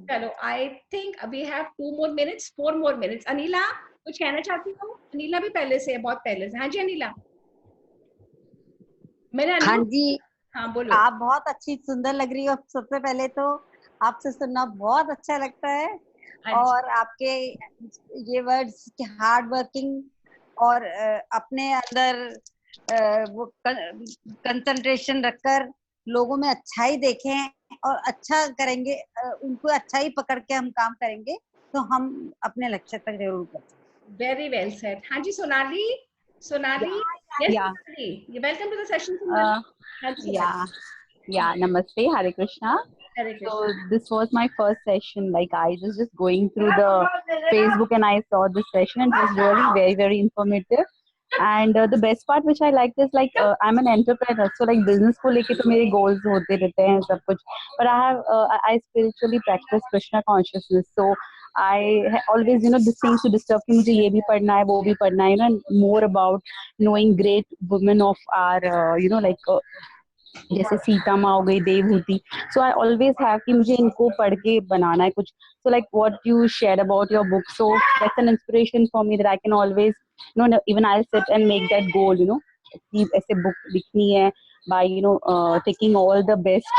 चलो, I think we have 4 more minutes। Anila कुछ कहना चाहती हो? अनिला भी पहले से है, बहुत पहले से। हाँ जी अनिला। हाँ जी, हाँ बोलो। आप बहुत अच्छी सुंदर लग रही हो। सबसे पहले तो आपसे सुनना बहुत अच्छा लगता है। और आपके ये वर्ड्स हार्ड वर्किंग और अपने अंदर वो कंसंट्रेशन रखकर लोगों में अच्छाई देखें और अच्छा करेंगे, उनको अच्छाई पकड़ के हम काम करेंगे तो हम अपने लक्ष्य तक जरूर पहुंचेंगे। Very well said. हाँ जी Sonali. Sonali, welcome to the session. Yeah, namaste, Hare Krishna. So this was my first session. Like I was just going through the Facebook and I saw this session and it was really very, very informative. And the best part which I liked is like I'm an entrepreneur, so like business को लेके तो मेरे goals होते रहते हैं सब कुछ. But I spiritually practice Krishna consciousness. So I always this things to disturb कि मुझे ये भी पढ़ना है, वो भी पढ़ना है, and more about knowing great women of our like जैसे सीता माँ हो गई, देवहूति. सो आई ऑलवेज हैव कि मुझे इनको पढ़ के बनाना है कुछ. So like what you share about your book, so that's an inspiration for me that I can always even I sit and make that goal कि ऐसे बुक लिखनी है bye taking all the best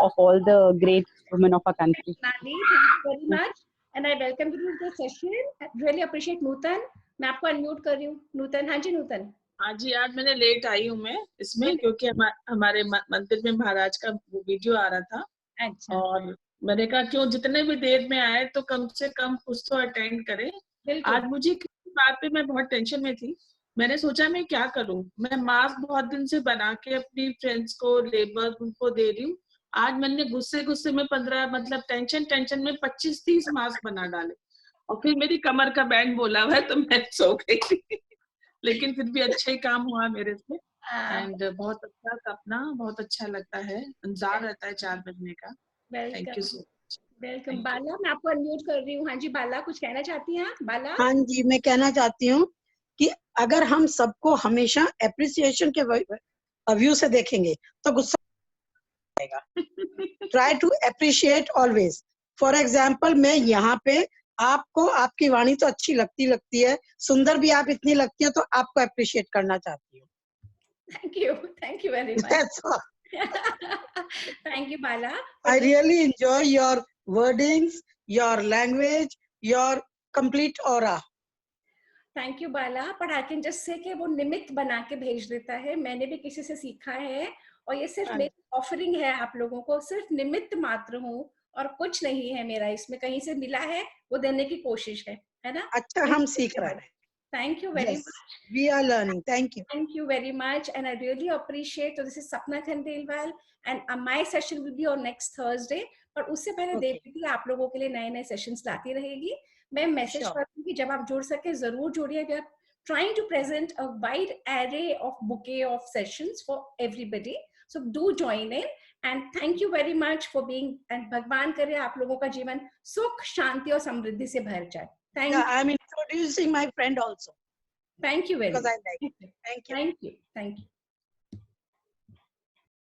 of all the great women of our country. Nadi, thank you very much and I welcome you to the session. I really appreciate नूतन. मैं आपको unmute कर रही हूँ। नूतन, हाँ जी नूतन। हाँ जी, आज मैंने लेट आई हूँ मैं इसमें, क्योंकि हमारे मंदिर में महाराज का वो वीडियो आ रहा था। अच्छा। और मैंने कहा क्यों जितने भी देर में आए तो कम से कम कुछ तो अटेंड करें। आज मुझे किसी बात पे मैं बहुत टेंशन में थी। मैंने सोचा मैं क्या करूं, मैं मास्क बहुत दिन से बना के अपनी फ्रेंड्स को, लेबर उनको दे रही हूँ। आज मैंने गुस्से में 15 मतलब टेंशन में 25-30 मास्क बना डाले और फिर मेरी कमर का बैंड बोला हुआ है तो मैं सो गई थी। लेकिन फिर भी अच्छा ही काम हुआ मेरे से। एंड बहुत अच्छा सपना, बहुत अच्छा लगता है, इंतजार रहता है 4 बजने का। Thank you so much. Welcome. Bala, मैं आपको अनम्यूट कर रही हूँ। हाँ जी बाला, कुछ कहना चाहती हैं आप? बाला। हाँ जी, मैं कहना चाहती हूँ कि अगर हम सबको हमेशा एप्रिसिएशन के व्यू से देखेंगे तो गुस्सा आएगा। Try to appreciate always. For example, मैं यहाँ पे आपको, आपकी वाणी तो अच्छी लगती है, सुंदर भी आप इतनी लगती है, तो आपको अप्रिशिएट करना चाहती हूँ। Thank you very much. That's all. Thank you Bala. I really enjoy your wordings, your language, your complete aura. Thank you Bala, but I can just say कि वो निमित्त बना के भेज देता है। मैंने भी किसी से सीखा है और ये सिर्फ मेरी ऑफरिंग है आप लोगों को, सिर्फ निमित्त मात्र हूँ और कुछ नहीं है मेरा इसमें, कहीं से मिला है वो देने की कोशिश है ना। अच्छा, हम सीख रहे हैं। Thank you very much. We are learning. Thank you. Thank you very much, and I really appreciate. So this is Sapna Khandelwal, and my session will be on next Thursday. पर उससे पहले देवप्रीति आप लोगों के लिए नए-नए सेशंस लाती रहेगी। मैं मैसेज करती हूँ कि जब आप जुड़ सके जरूर जुड़िए। We are trying to present a wide array of bouquet of sessions for everybody. So do join in, and thank you very much for being. And भगवान करे आप लोगों का जीवन सुख, शांति और समृद्धि से भर जाए। Thank you. I'm introducing my friend also. Thank you very much. Because I like it. Thank you. Thank you. Thank you.